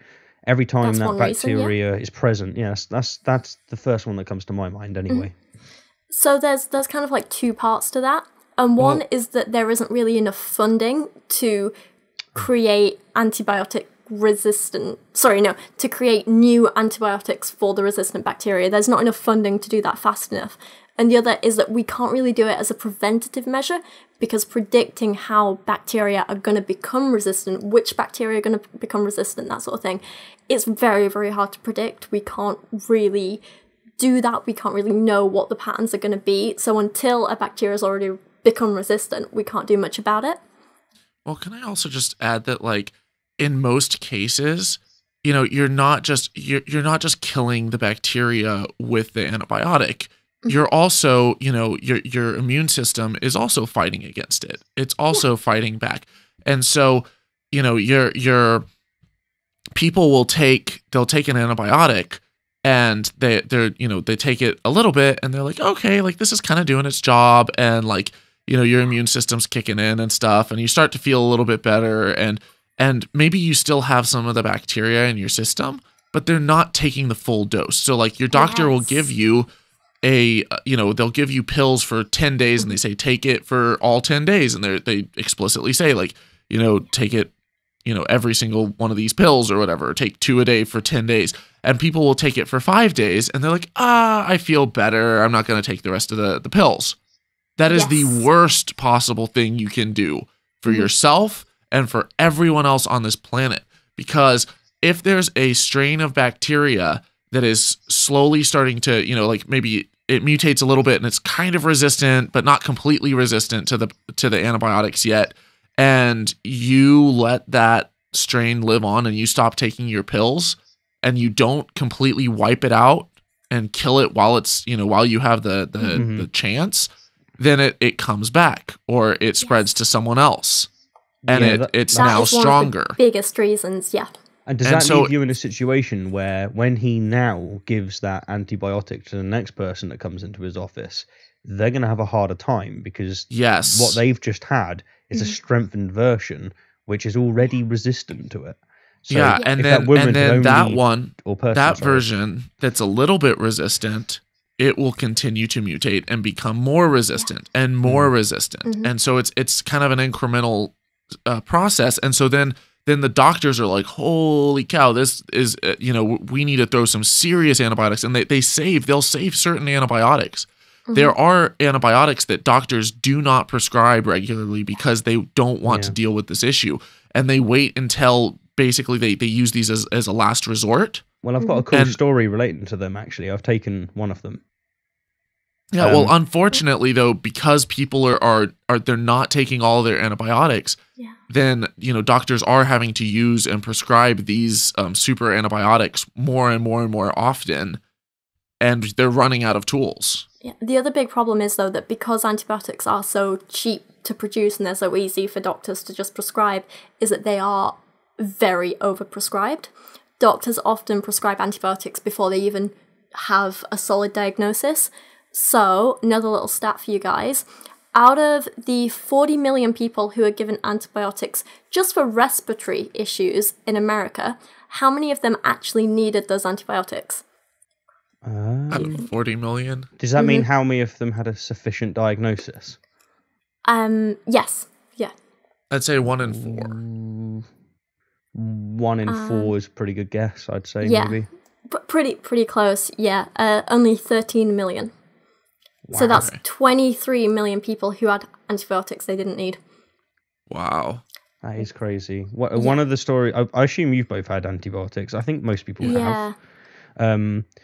Every time that bacteria is present, yes, that's the first one that comes to my mind anyway. So there's kind of like two parts to that. And one is that there isn't really enough funding to create to create new antibiotics for the resistant bacteria. There's not enough funding to do that fast enough. And the other is that we can't really do it as a preventative measure, because predicting how bacteria are going to become resistant, which bacteria are going to become resistant, that sort of thing, it's very, very hard to predict. We can't really do that. We can't really know what the patterns are going to be. So until a bacteria has already become resistant, we can't do much about it. Well, can I also just add that, like, in most cases, you know, you're not just killing the bacteria with the antibiotic. You're also, you know, your immune system is also fighting against it. It's also fighting back. And so, you know, your people they'll take an antibiotic and they take it a little bit and they're like, okay, like this is kind of doing its job, and like, you know, your immune system's kicking in and stuff, and you start to feel a little bit better, and maybe you still have some of the bacteria in your system, but they're not taking the full dose. So like your doctor will give you they'll give you pills for 10 days and they say, take it for all 10 days. And they explicitly say, like, you know, take it, you know, every single one of these pills or whatever, take 2 a day for 10 days. And people will take it for 5 days and they're like, I feel better. I'm not going to take the rest of the pills. That is the worst possible thing you can do for yourself and for everyone else on this planet. Because if there's a strain of bacteria that is slowly starting to, you know, like maybe it mutates a little bit and it's kind of resistant, but not completely resistant to the antibiotics yet. And you let that strain live on and you stop taking your pills and you don't completely wipe it out and kill it while it's, while you have the chance, then it comes back or it spreads to someone else. And it's now stronger. One of the biggest reasons, yeah. And does that leave you in a situation where when he now gives that antibiotic to the next person that comes into his office, they're going to have a harder time because what they've just had is a strengthened version which is already resistant to it. So and then that version that's a little bit resistant, it will continue to mutate and become more resistant and more resistant. And so it's kind of an incremental process. And so then the doctors are like, holy cow, this is, we need to throw some serious antibiotics. And they'll save certain antibiotics. There are antibiotics that doctors do not prescribe regularly because they don't want to deal with this issue. And they wait until basically they use these as a last resort. Well, I've got a cool story relating to them, actually. I've taken one of them. Yeah, well, unfortunately, though, because people are they're not taking all their antibiotics, then, doctors are having to use and prescribe these super antibiotics more and more and more often, and they're running out of tools. Yeah. The other big problem is, though, that because antibiotics are so cheap to produce and they're so easy for doctors to just prescribe, is that they are very overprescribed. Doctors often prescribe antibiotics before they even have a solid diagnosis. So, another little stat for you guys. Out of the 40 million people who are given antibiotics just for respiratory issues in America, how many of them actually needed those antibiotics? Out of 40 million? Does that mean how many of them had a sufficient diagnosis? Yes. Yeah. I'd say 1 in 4. 1 in 4 is a pretty good guess, I'd say, maybe. Pretty close, yeah. Only 13 million. Wow. So that's 23 million people who had antibiotics they didn't need. Wow. That is crazy. One of the stories, I assume you've both had antibiotics. I think most people have.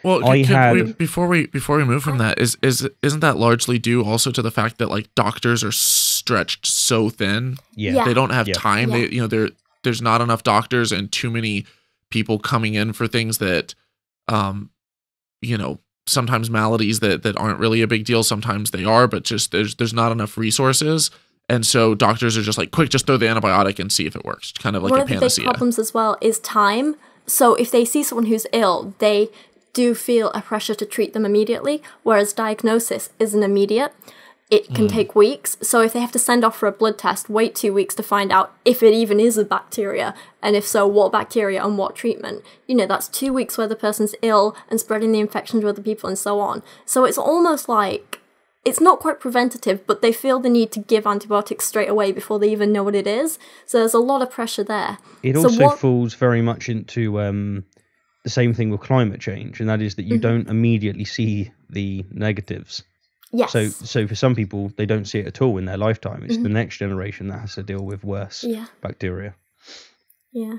Before we move from that, isn't that largely due also to the fact that like doctors are stretched so thin? Yeah. They don't have time. Yeah. There's not enough doctors and too many people coming in for things that sometimes maladies that aren't really a big deal, sometimes they are, but just there's not enough resources. And so doctors are just like, quick, just throw the antibiotic and see if it works. Kind of like a panacea. One of the big problems as well is time. So if they see someone who's ill, they do feel a pressure to treat them immediately, whereas diagnosis isn't immediate. It can take weeks. So if they have to send off for a blood test, wait 2 weeks to find out if it even is a bacteria, and if so, what bacteria and what treatment. That's 2 weeks where the person's ill and spreading the infection to other people and so on. So it's almost like, it's not quite preventative, but they feel the need to give antibiotics straight away before they even know what it is. So there's a lot of pressure there. It also falls very much into the same thing with climate change, and that is that you don't immediately see the negatives. Yes. So for some people, they don't see it at all in their lifetime. It's the next generation that has to deal with worse bacteria. Yeah.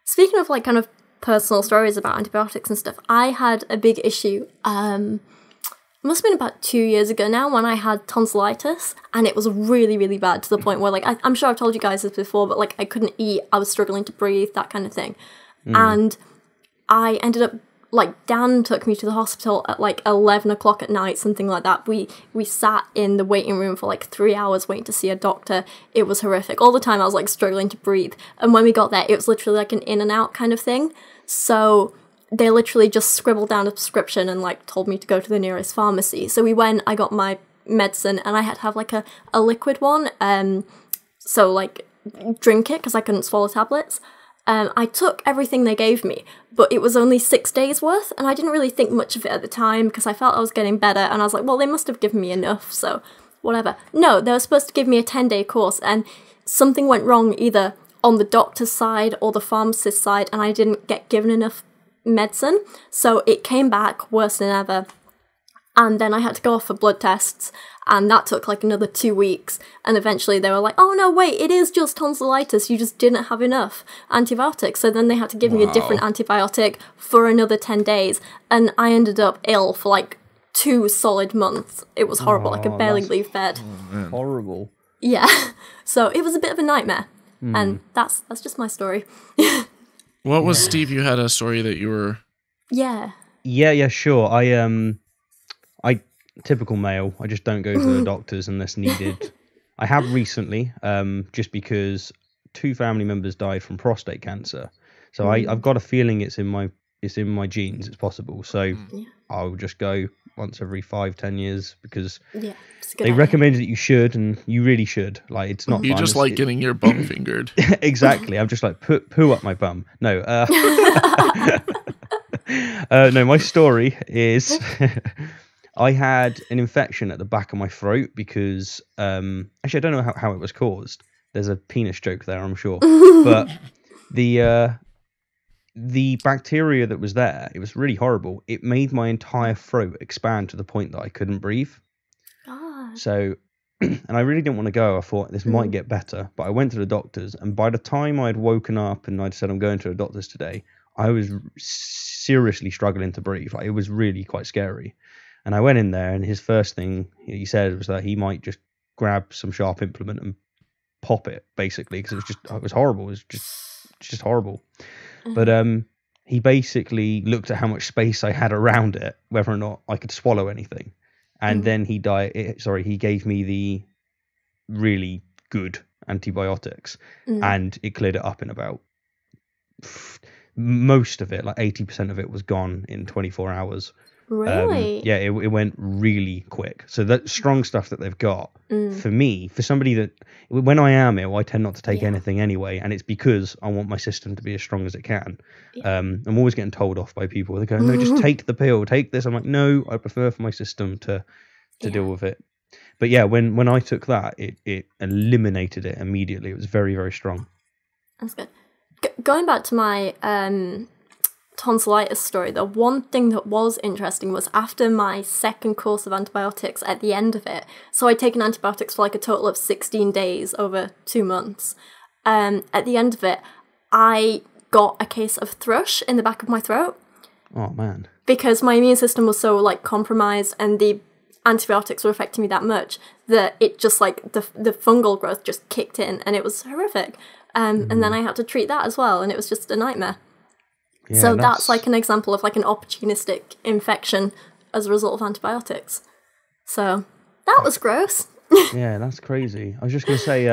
Speaking of like kind of personal stories about antibiotics and stuff, I had a big issue. It must have been about 2 years ago now when I had tonsillitis, and it was really, really bad to the point where like I'm sure I've told you guys this before, but like I couldn't eat, I was struggling to breathe, that kind of thing. And I ended up, like, Dan took me to the hospital at like 11 o'clock at night, something like that. We sat in the waiting room for like 3 hours waiting to see a doctor. It was horrific. All the time I was like struggling to breathe. And when we got there, it was literally like an in and out kind of thing. So they literally just scribbled down a prescription and like told me to go to the nearest pharmacy. So we went, I got my medicine, and I had to have like a liquid one. So like drink it because I couldn't swallow tablets. I took everything they gave me, but it was only 6 days worth, and I didn't really think much of it at the time because I felt I was getting better, and I was like, well, they must have given me enough, so whatever. No, they were supposed to give me a 10-day course, and something went wrong either on the doctor's side or the pharmacist's side, and I didn't get given enough medicine, so it came back worse than ever. And then I had to go off for blood tests, and that took like another 2 weeks. And eventually they were like, oh no, wait, it is just tonsillitis. You just didn't have enough antibiotics. So then they had to give me a different antibiotic for another 10 days. And I ended up ill for like 2 solid months. It was horrible. I could barely leave bed. Horrible. Yeah. So it was a bit of a nightmare. And that's just my story. What was, Steve, you had a story that you were... Yeah. Yeah, sure. I typical male. I just don't go to the doctors unless needed. I have recently, just because 2 family members died from prostate cancer. So I've got a feeling it's in my genes. It's possible. So I'll just go once every 5-10 years because they recommended that you should, and you really should. Like, it's not. You fun. just like getting your bum fingered. Exactly. I'm just like poo up my bum. No. No. My story is I had an infection at the back of my throat because actually I don't know how it was caused. There's a penis joke there, I'm sure, but the bacteria that was there, it was really horrible. It made my entire throat expand to the point that I couldn't breathe. So, and I really didn't want to go. I thought this might get better, but I went to the doctors, and by the time I'd woken up and I'd said I'm going to the doctors today, I was seriously struggling to breathe. Like, it was really quite scary. And I went in there, and his first thing he said was that he might just grab some sharp implement and pop it, basically, because it was horrible. It was just horrible. But he basically looked at how much space I had around it, whether or not I could swallow anything. And then he gave me the really good antibiotics, and it cleared it up in about most of it, like 80% of it was gone in 24 hours. Really? Yeah, it went really quick. So that strong stuff that they've got, for me, for somebody that, when I am ill, I tend not to take anything anyway, and it's because I want my system to be as strong as it can. I'm always getting told off by people. They go, no, just take the pill, take this. I'm like, no, I prefer for my system to deal with it. But yeah, when I took that, it eliminated it immediately. It was very, very strong. That's good. Going back to my tonsillitis story, the one thing that was interesting was after my second course of antibiotics, at the end of it, so I'd taken antibiotics for like a total of 16 days over 2 months. At the end of it, I got a case of thrush in the back of my throat. Oh man. Because my immune system was so like compromised and the antibiotics were affecting me that much that it just like the fungal growth just kicked in, and it was horrific. And then I had to treat that as well, and it was just a nightmare. Yeah, so that's like an example of like an opportunistic infection as a result of antibiotics. So that was gross. Yeah, that's crazy. I was just going to say,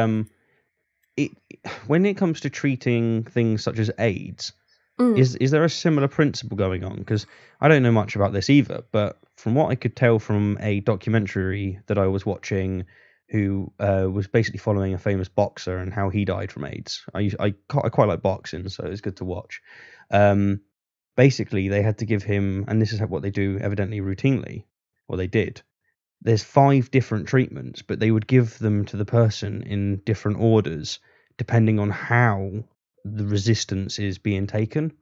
when it comes to treating things such as AIDS, is there a similar principle going on? Because I don't know much about this either, but from what I could tell from a documentary that I was watching, who was basically following a famous boxer and how he died from AIDS. I quite like boxing, so it's good to watch. Basically, they had to give him, and this is what they do evidently routinely, or they did. There's 5 different treatments, but they would give them to the person in different orders, depending on how the resistance is being taken.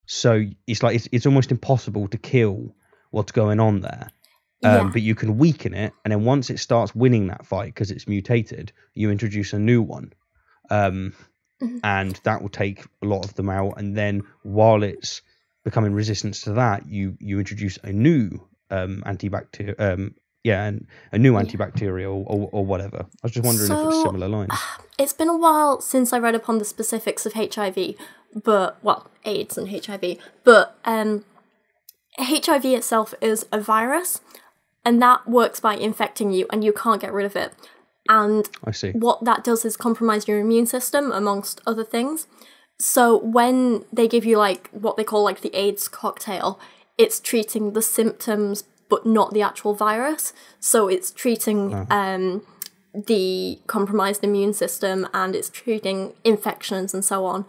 So it's like it's almost impossible to kill what's going on there. But you can weaken it, and then once it starts winning that fight because it's mutated, you introduce a new one. And that will take a lot of them out, and then while it's becoming resistant to that, you introduce a new antibacterial, antibacterial or whatever. I was just wondering if it's similar lines. It's been a while since I read upon the specifics of HIV, AIDS and HIV, but HIV itself is a virus, and that works by infecting you, and you can't get rid of it. And I see. What that does is compromise your immune system, amongst other things. So when they give you like what they call like the AIDS cocktail, it's treating the symptoms but not the actual virus. So it's treating the compromised immune system, and it's treating infections and so on.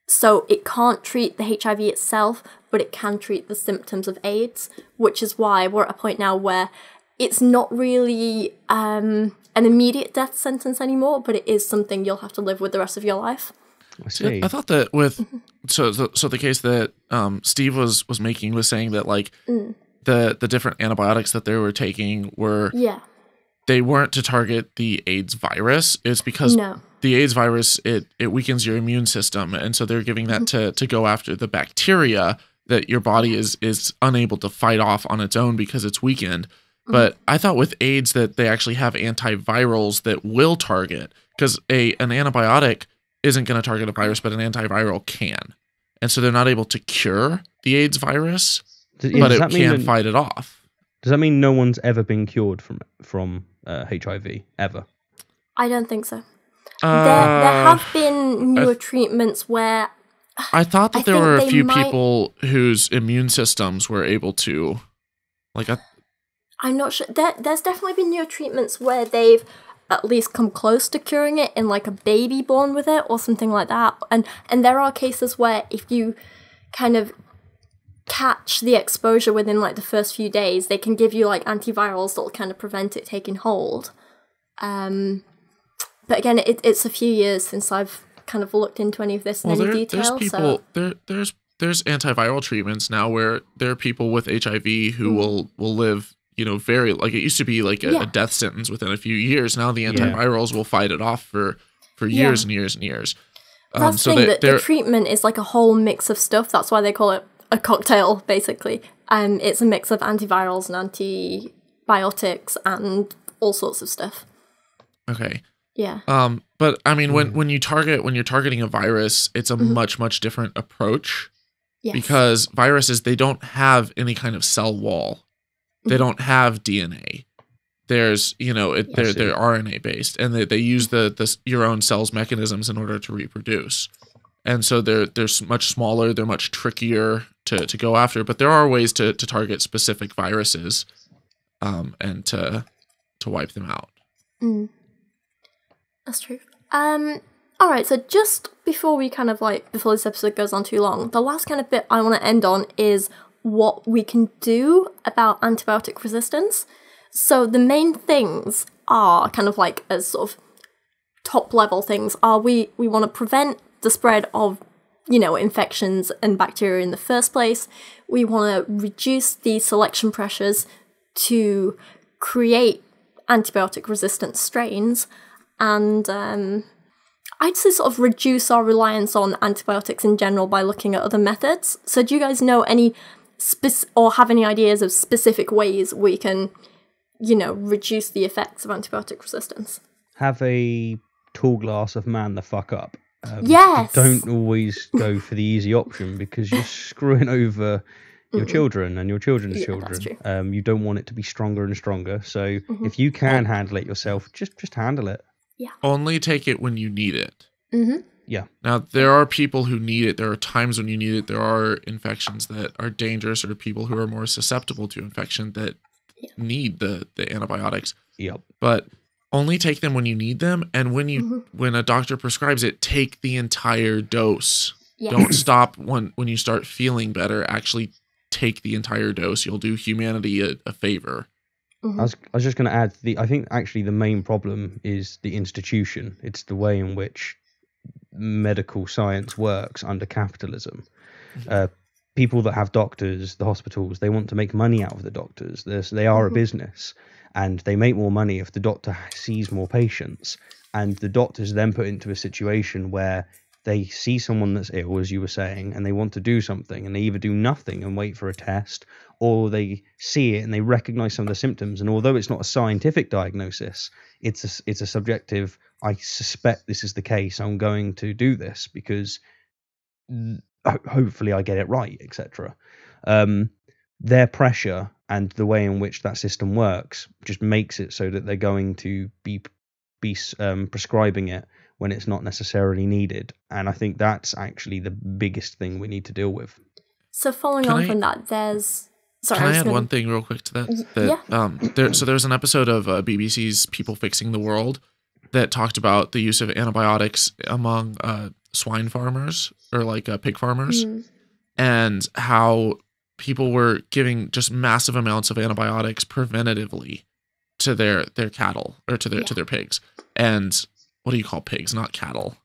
So it can't treat the HIV itself, but it can treat the symptoms of AIDS, which is why we're at a point now where it's not really an immediate death sentence anymore, but it is something you'll have to live with the rest of your life. I see. I thought that with so the case that Steve was making was saying that like the different antibiotics that they were taking were they weren't to target the AIDS virus. It's because the AIDS virus it weakens your immune system, and so they're giving that to go after the bacteria that your body is unable to fight off on its own because it's weakened. But I thought with AIDS that they actually have antivirals that will target, because an antibiotic isn't going to target a virus, but an antiviral can. And so they're not able to cure the AIDS virus, but it can fight it off. Does that mean no one's ever been cured from HIV, ever? I don't think so. There have been newer treatments where... I thought that there were a few people whose immune systems were able to... I'm not sure. There's definitely been newer treatments where they've at least come close to curing it in like a baby born with it or something like that. And there are cases where if you kind of catch the exposure within like the first few days, they can give you like antivirals that'll kind of prevent it taking hold. But again, it's a few years since I've kind of looked into any of this in any detail. There's antiviral treatments now where there are people with HIV who will live, very, like, it used to be like a death sentence within a few years. Now the antivirals will fight it off for years and years and years. That's the thing, the treatment is like a whole mix of stuff. That's why they call it a cocktail, basically. It's a mix of antivirals and antibiotics and all sorts of stuff. Okay. Yeah. But I mean, when you're targeting a virus, it's a much different approach. Yes. Because viruses, they don't have any kind of cell wall. They don't have DNA. There's, they're RNA based, and they use your own cell's mechanisms in order to reproduce. And so they're much smaller, they're much trickier to go after, but there are ways to target specific viruses and to wipe them out. That's true. All right, so just before before this episode goes on too long, the last kind of bit I want to end on is what we can do about antibiotic resistance. So the main things are kind of like as sort of top level things are we want to prevent the spread of, infections and bacteria in the first place. We want to reduce the selection pressures to create antibiotic resistant strains, and I'd say sort of reduce our reliance on antibiotics in general by looking at other methods. So do you guys know any or have any ideas of specific ways we can, reduce the effects of antibiotic resistance? Have a tall glass of man the fuck up. Yes! Don't always go for the easy option because you're screwing over your children and your children's children. That's true. You don't want it to be stronger and stronger. So if you can handle it yourself, just handle it. Yeah. Only take it when you need it. Yeah. Now, there are people who need it. There are times when you need it. There are infections that are dangerous, or people who are more susceptible to infection that need the antibiotics. Yep. But only take them when you need them. And when a doctor prescribes it, take the entire dose. Yes. Don't stop when you start feeling better. Actually take the entire dose. You'll do humanity a favor. I was just going to add, I think actually the main problem is the institution. It's the way in which medical science works under capitalism. People that have doctors, the hospitals, they want to make money out of the doctors. They are a business, and they make more money if the doctor sees more patients. And the doctors then put into a situation where they see someone that's ill, as you were saying, and they want to do something, and they either do nothing and wait for a test, or they see it and they recognize some of the symptoms. And although it's not a scientific diagnosis, it's a subjective, I suspect this is the case, I'm going to do this because hopefully I get it right, etc. Their pressure and the way in which that system works just makes it so that they're going to be prescribing it when it's not necessarily needed. And I think that's actually the biggest thing we need to deal with. So following on from that, there's... Sorry, Can I add one thing real quick to that? There's an episode of BBC's People Fixing the World that talked about the use of antibiotics among swine farmers, or like pig farmers, and how people were giving just massive amounts of antibiotics preventatively to their cattle, or to their pigs. And what do you call pigs? Not cattle.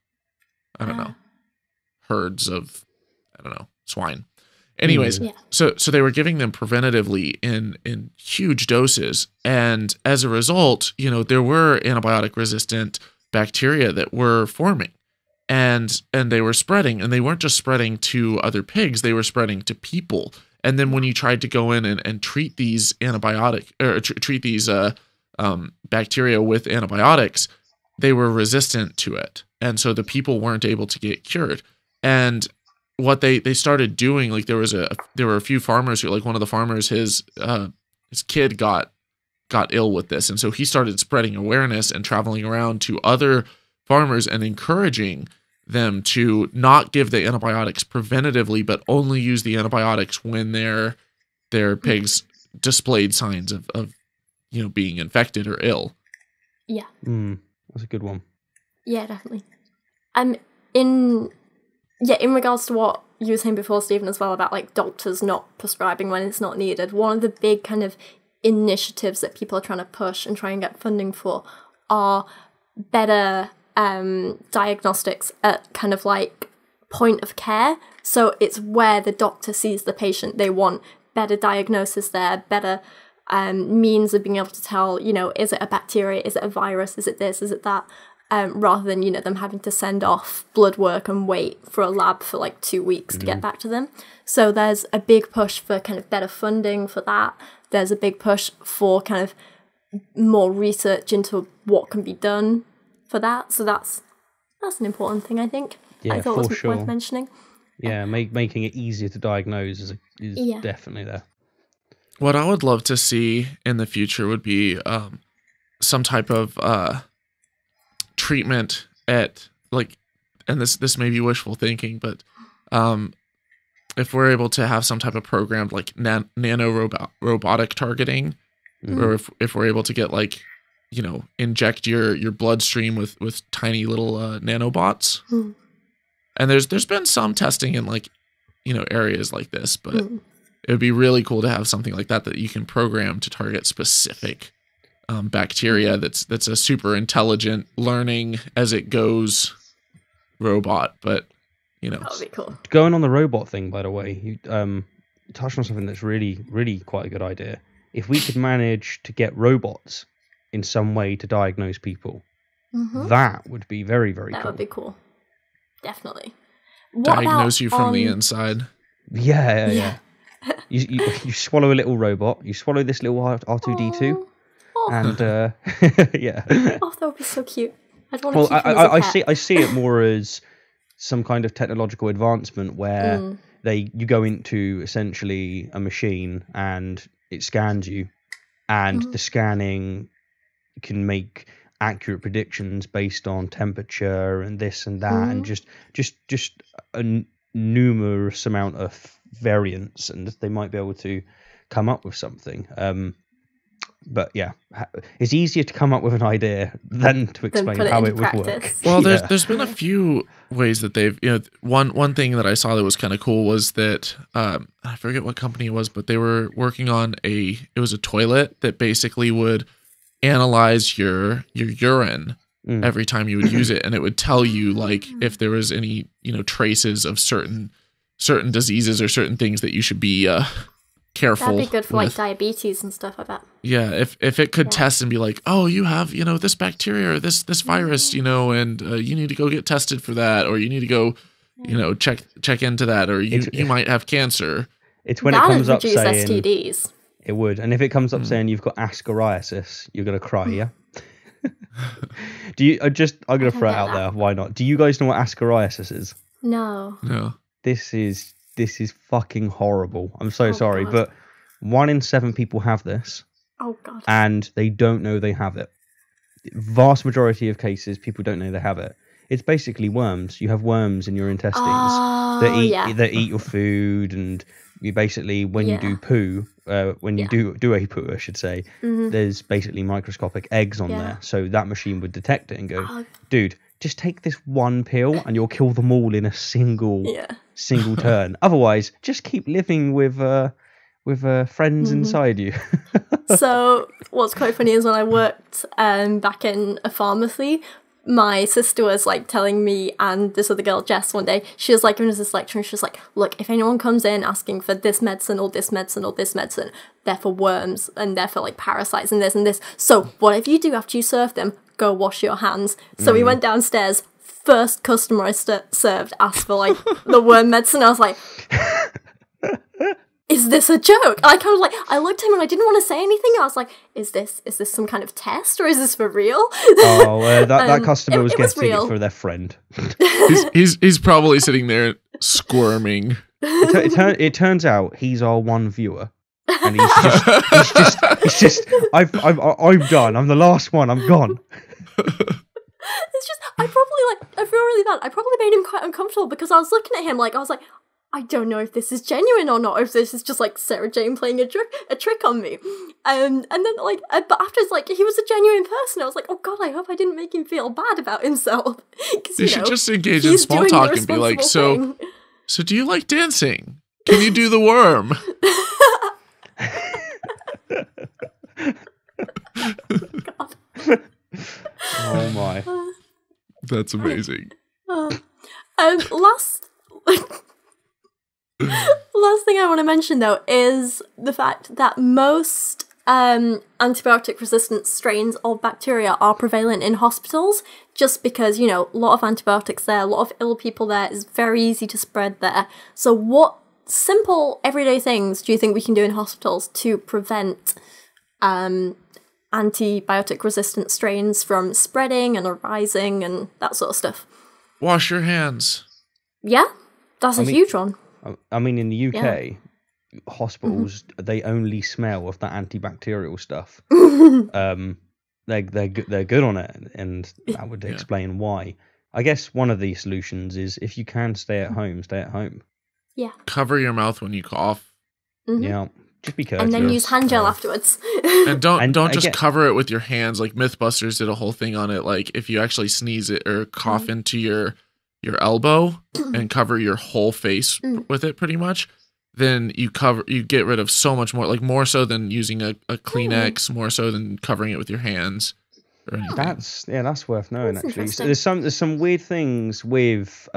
I don't know. Herds of, swine. Anyways, so they were giving them preventatively in huge doses, and as a result, there were antibiotic resistant bacteria that were forming, and they were spreading, and they weren't just spreading to other pigs, they were spreading to people. And then when you tried to go in and treat these treat these bacteria with antibiotics, they were resistant to it. And so the people weren't able to get cured. And what they started doing, like there were a few farmers who, like one of the farmers, his kid got ill with this. And so he started spreading awareness and traveling around to other farmers and encouraging them to not give the antibiotics preventatively, but only use the antibiotics when their pigs displayed signs of being infected or ill. Yeah. That's a good one. Yeah, definitely. In regards to what you were saying before, Stephen, as well, about like doctors not prescribing when it's not needed, one of the big kind of initiatives that people are trying to push and try and get funding for are better diagnostics at kind of like point of care. So it's where the doctor sees the patient. They want better diagnosis there, better means of being able to tell, is it a bacteria, is it a virus, is it this, is it that, rather than, them having to send off blood work and wait for a lab for like 2 weeks to get back to them. So there's a big push for kind of better funding for that. There's a big push for kind of more research into what can be done for that. So that's an important thing, I think. Yeah, I thought for it was sure. worth mentioning. Yeah, making it easier to diagnose is definitely there. What I would love to see in the future would be some type of treatment at like, and this may be wishful thinking, but if we're able to have some type of program like robotic targeting, or if we're able to get like, inject your bloodstream with tiny little nanobots. And there's been some testing in like, areas like this, but it would be really cool to have something like that you can program to target specific bacteria. That's a super intelligent, learning as it goes robot. But that would be cool. Going on the robot thing, by the way, you touched on something that's really, really quite a good idea. If we could manage to get robots in some way to diagnose people, that would be very, very cool. That would be cool. Definitely. Diagnose you from the inside. Yeah. You swallow a little robot. You swallow this little R2D2, and yeah. Oh, that would be so cute. I'd want to keep him as a pet. I see it more as some kind of technological advancement where you go into essentially a machine and it scans you, and the scanning can make accurate predictions based on temperature and this and that, and just a numerous amount of variance, and they might be able to come up with something. But yeah, it's easier to come up with an idea than to explain how it would work. Well, there's been a few ways that they've, one thing that I saw that was kind of cool was that I forget what company it was, but they were working on it was a toilet that basically would analyze your urine every time you would use it, and it would tell you like if there was any traces of certain diseases or certain things that you should be careful. That'd be good for like diabetes and stuff like that. Yeah, if it could test and be like, oh, you have this bacteria or this virus, and you need to go get tested for that, or you need to go check into that, or you might have cancer. It's when it comes up saying STDs. It would, and if it comes up saying you've got ascariasis, you're gonna cry, yeah. Do you? I'm gonna throw it out there. Why not? Do you guys know what ascariasis is? No. This is fucking horrible. I'm so sorry, God. but 1 in 7 people have this. Oh God. And they don't know they have it. Vast majority of cases, people don't know they have it. It's basically worms. You have worms in your intestines that eat your food, and you basically, when you do poo, when you do a poo, I should say, there's basically microscopic eggs on there. So that machine would detect it and go, dude, just take this one pill and you'll kill them all in a single turn. Otherwise, just keep living with friends inside you. So what's quite funny is when I worked back in a pharmacy, my sister was like telling me and this other girl, Jess, one day, she was like giving us this lecture, and she was like, look, if anyone comes in asking for this medicine or this medicine or this medicine, they're for worms and they're for like parasites and this and this. So whatever you do after you serve them, go wash your hands. So we went downstairs, first customer I served asked for like the worm medicine. I was like, is this a joke? I kind of like, I looked at him and I didn't want to say anything. I was like, is this some kind of test or is this for real? Oh, that customer was getting it for their friend. he's probably sitting there squirming. It turns out he's our one viewer, and he's just I'm done. I'm the last one. I'm gone. It's just I feel really bad. I probably made him quite uncomfortable because I was looking at him like I was like, I don't know if this is genuine or not, or if this is just like Sarah Jane playing a trick on me. And then like, but afterwards, like he was a genuine person. I was like, oh god, I hope I didn't make him feel bad about himself. You should just engage in small talk and be like, so do you like dancing? Can you do the worm? Oh my, that's amazing. Last thing I want to mention, though, is the fact that most antibiotic resistant strains of bacteria are prevalent in hospitals just because, you know, a lot of antibiotics there, a lot of ill people there, it's very easy to spread there. So what simple everyday things do you think we can do in hospitals to prevent antibiotic resistant strains from spreading and arising and that sort of stuff? Wash your hands. Yeah, that's a huge one. I mean, in the UK, hospitals, they only smell of that antibacterial stuff. They're good on it, and that would explain why. I guess one of the solutions is if you can stay at home, stay at home. Yeah. Cover your mouth when you cough. Yeah. Just be courteous. And then use hand gel afterwards. And don't just cover it with your hands. Like Mythbusters did a whole thing on it. Like if you actually sneeze it or cough into your elbow and cover your whole face with it pretty much, then you get rid of so much more, like more so than using a Kleenex, more so than covering it with your hands or anything. That's worth knowing. Actually, so there's some weird things with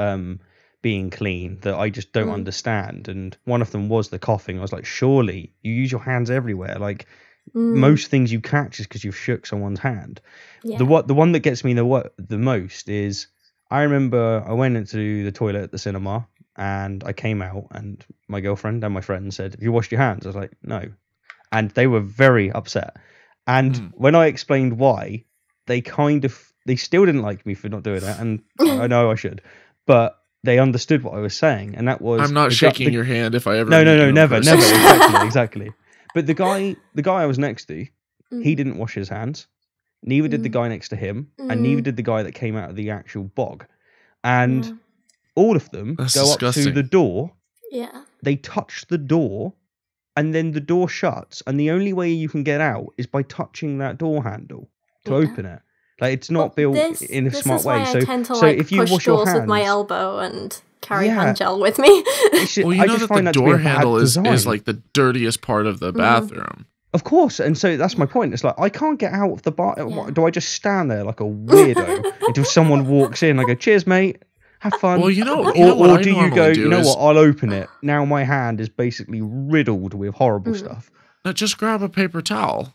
being clean that I just don't understand, and one of them was the coughing. I was like, surely you use your hands everywhere. Like most things you catch is because you've shook someone's hand. Yeah. The one that gets me the most is, I remember I went into the toilet at the cinema and I came out and my girlfriend and my friend said, have you washed your hands? I was like, no. And they were very upset. And when I explained why, they still didn't like me for not doing it. And I know I should, but they understood what I was saying. And that was, I'm not shaking your hand if I ever. No, never. Exactly. But the guy I was next to, he didn't wash his hands. Neither did the guy next to him, and neither did the guy that came out of the actual bog. And all of them go disgusting. up to the door. Yeah. They touch the door, and then the door shuts. And the only way you can get out is by touching that door handle to open it. Like it's not built in a smart way. So I tend to if you push wash your hands with my elbow and carry hand gel with me. Well, you know that the door handle is like the dirtiest part of the bathroom. Of course, and so that's my point. It's like I can't get out of the bar. Yeah. Do I just stand there like a weirdo until someone walks in? I go, "Cheers, mate. Have fun." Well, or do you go? You know what? I'll open it. Now my hand is basically riddled with horrible stuff. No, just grab a paper towel.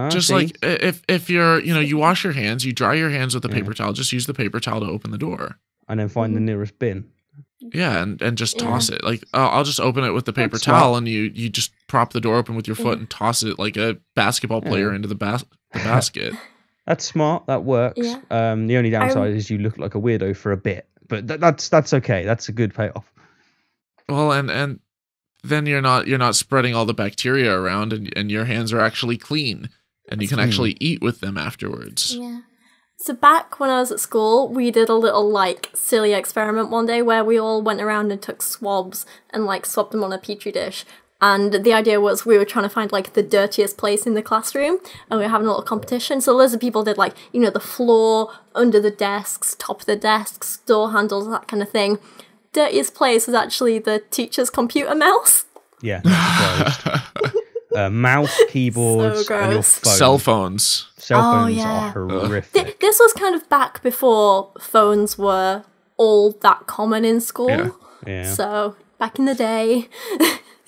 Just see? like if you're, you wash your hands, you dry your hands with a paper towel. Just use the paper towel to open the door, and then find the nearest bin. Yeah, and just toss it. Like I'll just open it with the paper towel, and you just prop the door open with your foot and toss it like a basketball player into the basket. That's smart. That works. Yeah. The only downside is you look like a weirdo for a bit, but that's okay. That's a good payoff. Well, and then you're not spreading all the bacteria around, and your hands are actually clean, and you can actually eat with them afterwards. Yeah. So back when I was at school, we did a little silly experiment one day where we all went around and took swabs and swabbed them on a petri dish. And the idea was we were trying to find the dirtiest place in the classroom, and we were having a little competition. So loads of people did the floor, under the desks, top of the desks, door handles, that kind of thing. Dirtiest place was actually the teacher's computer mouse. Yeah. Mouse, keyboards, and your phone. Cell phones. Cell phones are horrific. This was kind of back before phones were all that common in school. Yeah. So back in the day.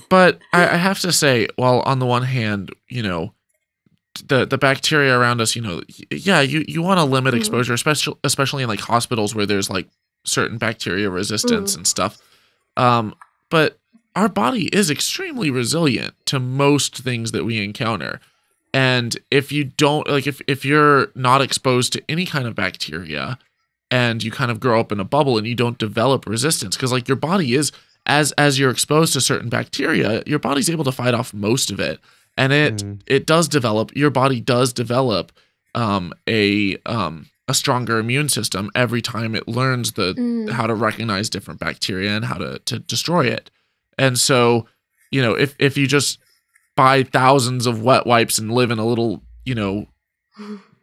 But I have to say, while on the one hand, the bacteria around us, yeah, you want to limit exposure, especially in like hospitals where there's like certain bacteria resistance and stuff. But our body is extremely resilient to most things that we encounter. And if you don't like, if you're not exposed to any kind of bacteria and you kind of grow up in a bubble and you don't develop resistance, because like your body is, as you're exposed to certain bacteria, your body's able to fight off most of it. And it does develop, your body does develop a stronger immune system every time it learns how to recognize different bacteria and how to destroy it. And so, if you just buy thousands of wet wipes and live in a little,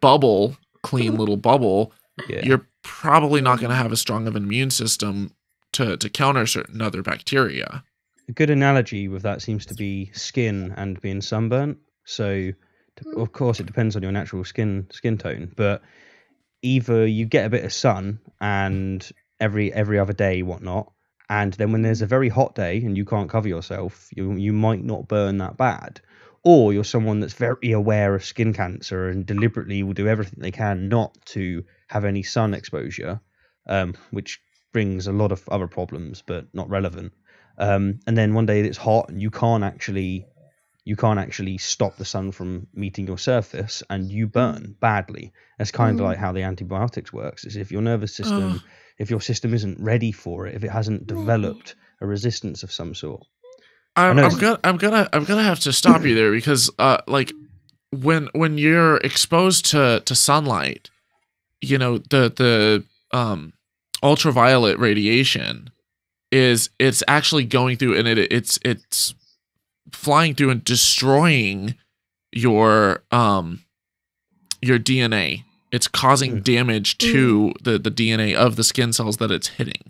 bubble, clean little bubble, you're probably not going to have as strong of an immune system to counter certain other bacteria. A good analogy with that seems to be skin and being sunburnt. So, of course, it depends on your natural skin tone, but either you get a bit of sun and every other day, whatnot, and then when there's a very hot day and you can't cover yourself, you might not burn that bad. Or you're someone that's very aware of skin cancer and deliberately will do everything they can not to have any sun exposure, which brings a lot of other problems, but not relevant. And then one day it's hot and you can't actually stop the sun from meeting your surface and you burn badly. That's kind of like how the antibiotics works. Is if your nervous system, if your system isn't ready for it, if it hasn't developed a resistance of some sort. I'm gonna have to stop you there because like when you're exposed to sunlight, the ultraviolet radiation it's actually going through and it's flying through and destroying your DNA. It's causing damage to the DNA of the skin cells that it's hitting.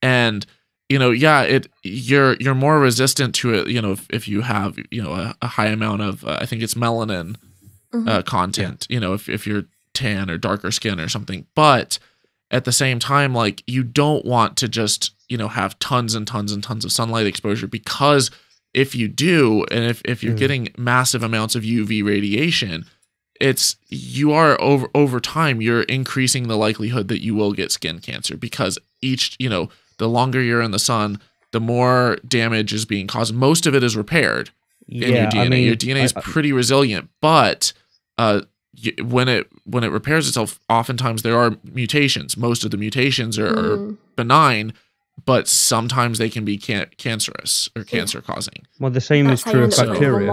And you're more resistant to it, if you have, a high amount of I think it's melanin content, if you're tan or darker skin or something. But at the same time, like, you don't want to just, have tons and tons and tons of sunlight exposure, because if you do, and if you're getting massive amounts of UV radiation, you are over time, you're increasing the likelihood that you will get skin cancer, because the longer you're in the sun, the more damage is being caused. Most of it is repaired in your DNA. Your DNA is pretty resilient, but when it repairs itself, oftentimes there are mutations. Most of the mutations are benign, but sometimes they can be cancerous or cancer causing. Well, the same is true of bacteria.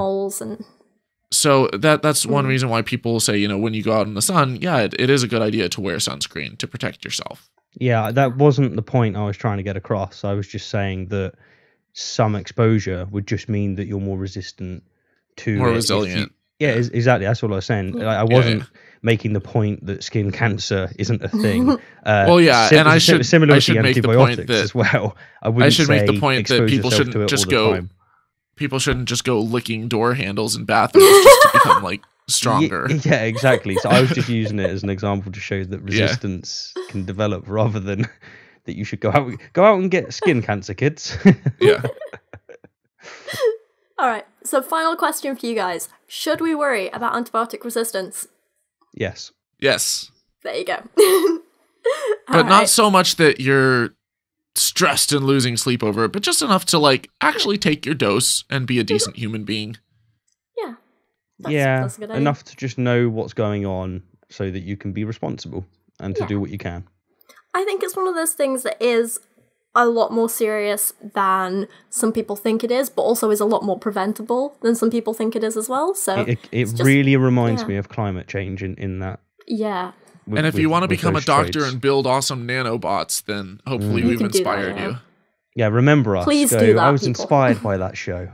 So that's one reason why people say, when you go out in the sun, it is a good idea to wear sunscreen to protect yourself. Yeah, that wasn't the point I was trying to get across. I was just saying that some exposure would just mean that you're more resistant to more resilient. Exactly. That's all I was saying. I wasn't making the point that skin cancer isn't a thing. And I should make the point that as well. I should make the point that people shouldn't just go. People shouldn't just go licking door handles in bathrooms just to become like stronger. Yeah, exactly. So I was just using it as an example to show that resistance can develop, rather than that you should go out and get skin cancer, kids. Yeah. All right. So final question for you guys. Should we worry about antibiotic resistance? Yes. Yes. There you go. But not so much that you're stressed and losing sleep over it, but just enough to like actually take your dose and be a decent human being. That's a good idea. Enough to just know what's going on so that you can be responsible and to do what you can. I think it's one of those things that is a lot more serious than some people think it is, but also is a lot more preventable than some people think it is as well. So it really reminds me of climate change in that. Yeah. And if you want to become a doctor and build awesome nanobots, then hopefully we've inspired you. Yeah, remember us. Please do that, I was people. inspired by that show.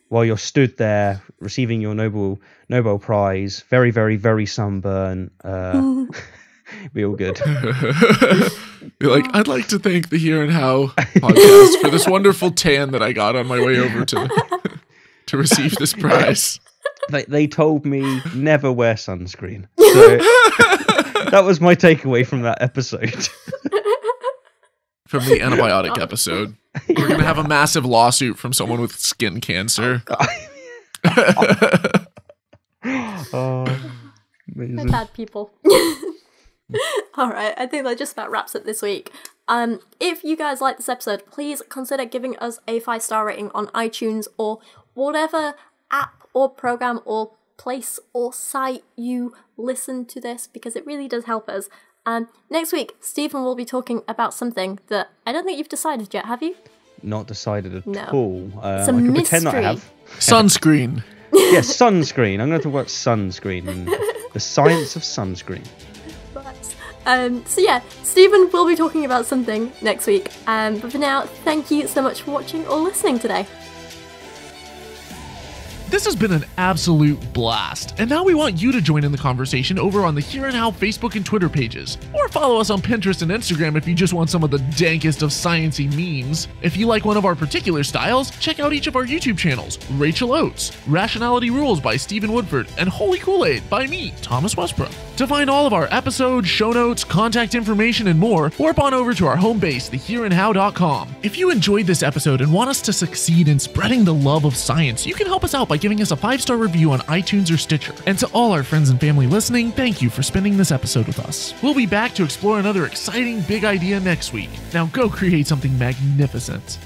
While you're stood there receiving your Nobel Prize, very, very, very sunburn. Be all good. You're like, I'd like to thank the Here and How podcast for this wonderful tan that I got on my way over to receive this prize. They told me never wear sunscreen. So that was my takeaway from that episode. From the antibiotic episode. We're going to have a massive lawsuit from someone with skin cancer. They're bad people. Alright, I think that just about wraps it this week. If you guys like this episode, please consider giving us a 5-star rating on iTunes or whatever app or program or place or site you listen to this, because it really does help us. Next week, Stephen will be talking about something that I don't think you've decided yet, have you? Not decided at No. all. It's I a can mystery. pretend that I have. Sunscreen. Yes, sunscreen. I'm going to talk about sunscreen and the science of sunscreen. So yeah, Stephen will be talking about something next week. But for now, thank you so much for watching or listening today. This has been an absolute blast, and now we want you to join in the conversation over on the Here and How Facebook and Twitter pages, or follow us on Pinterest and Instagram if you just want some of the dankest of sciencey memes. If you like one of our particular styles, check out each of our YouTube channels: Rachel Oates, Rationality Rules by Stephen Woodford, and Holy Kool-Aid by me, Thomas Westbrook. To find all of our episodes, show notes, contact information, and more, warp on over to our home base, thehereandhow.com. If you enjoyed this episode and want us to succeed in spreading the love of science, you can help us out by giving us a 5-star review on iTunes or Stitcher. And to all our friends and family listening, thank you for spending this episode with us. We'll be back to explore another exciting big idea next week. Now go create something magnificent.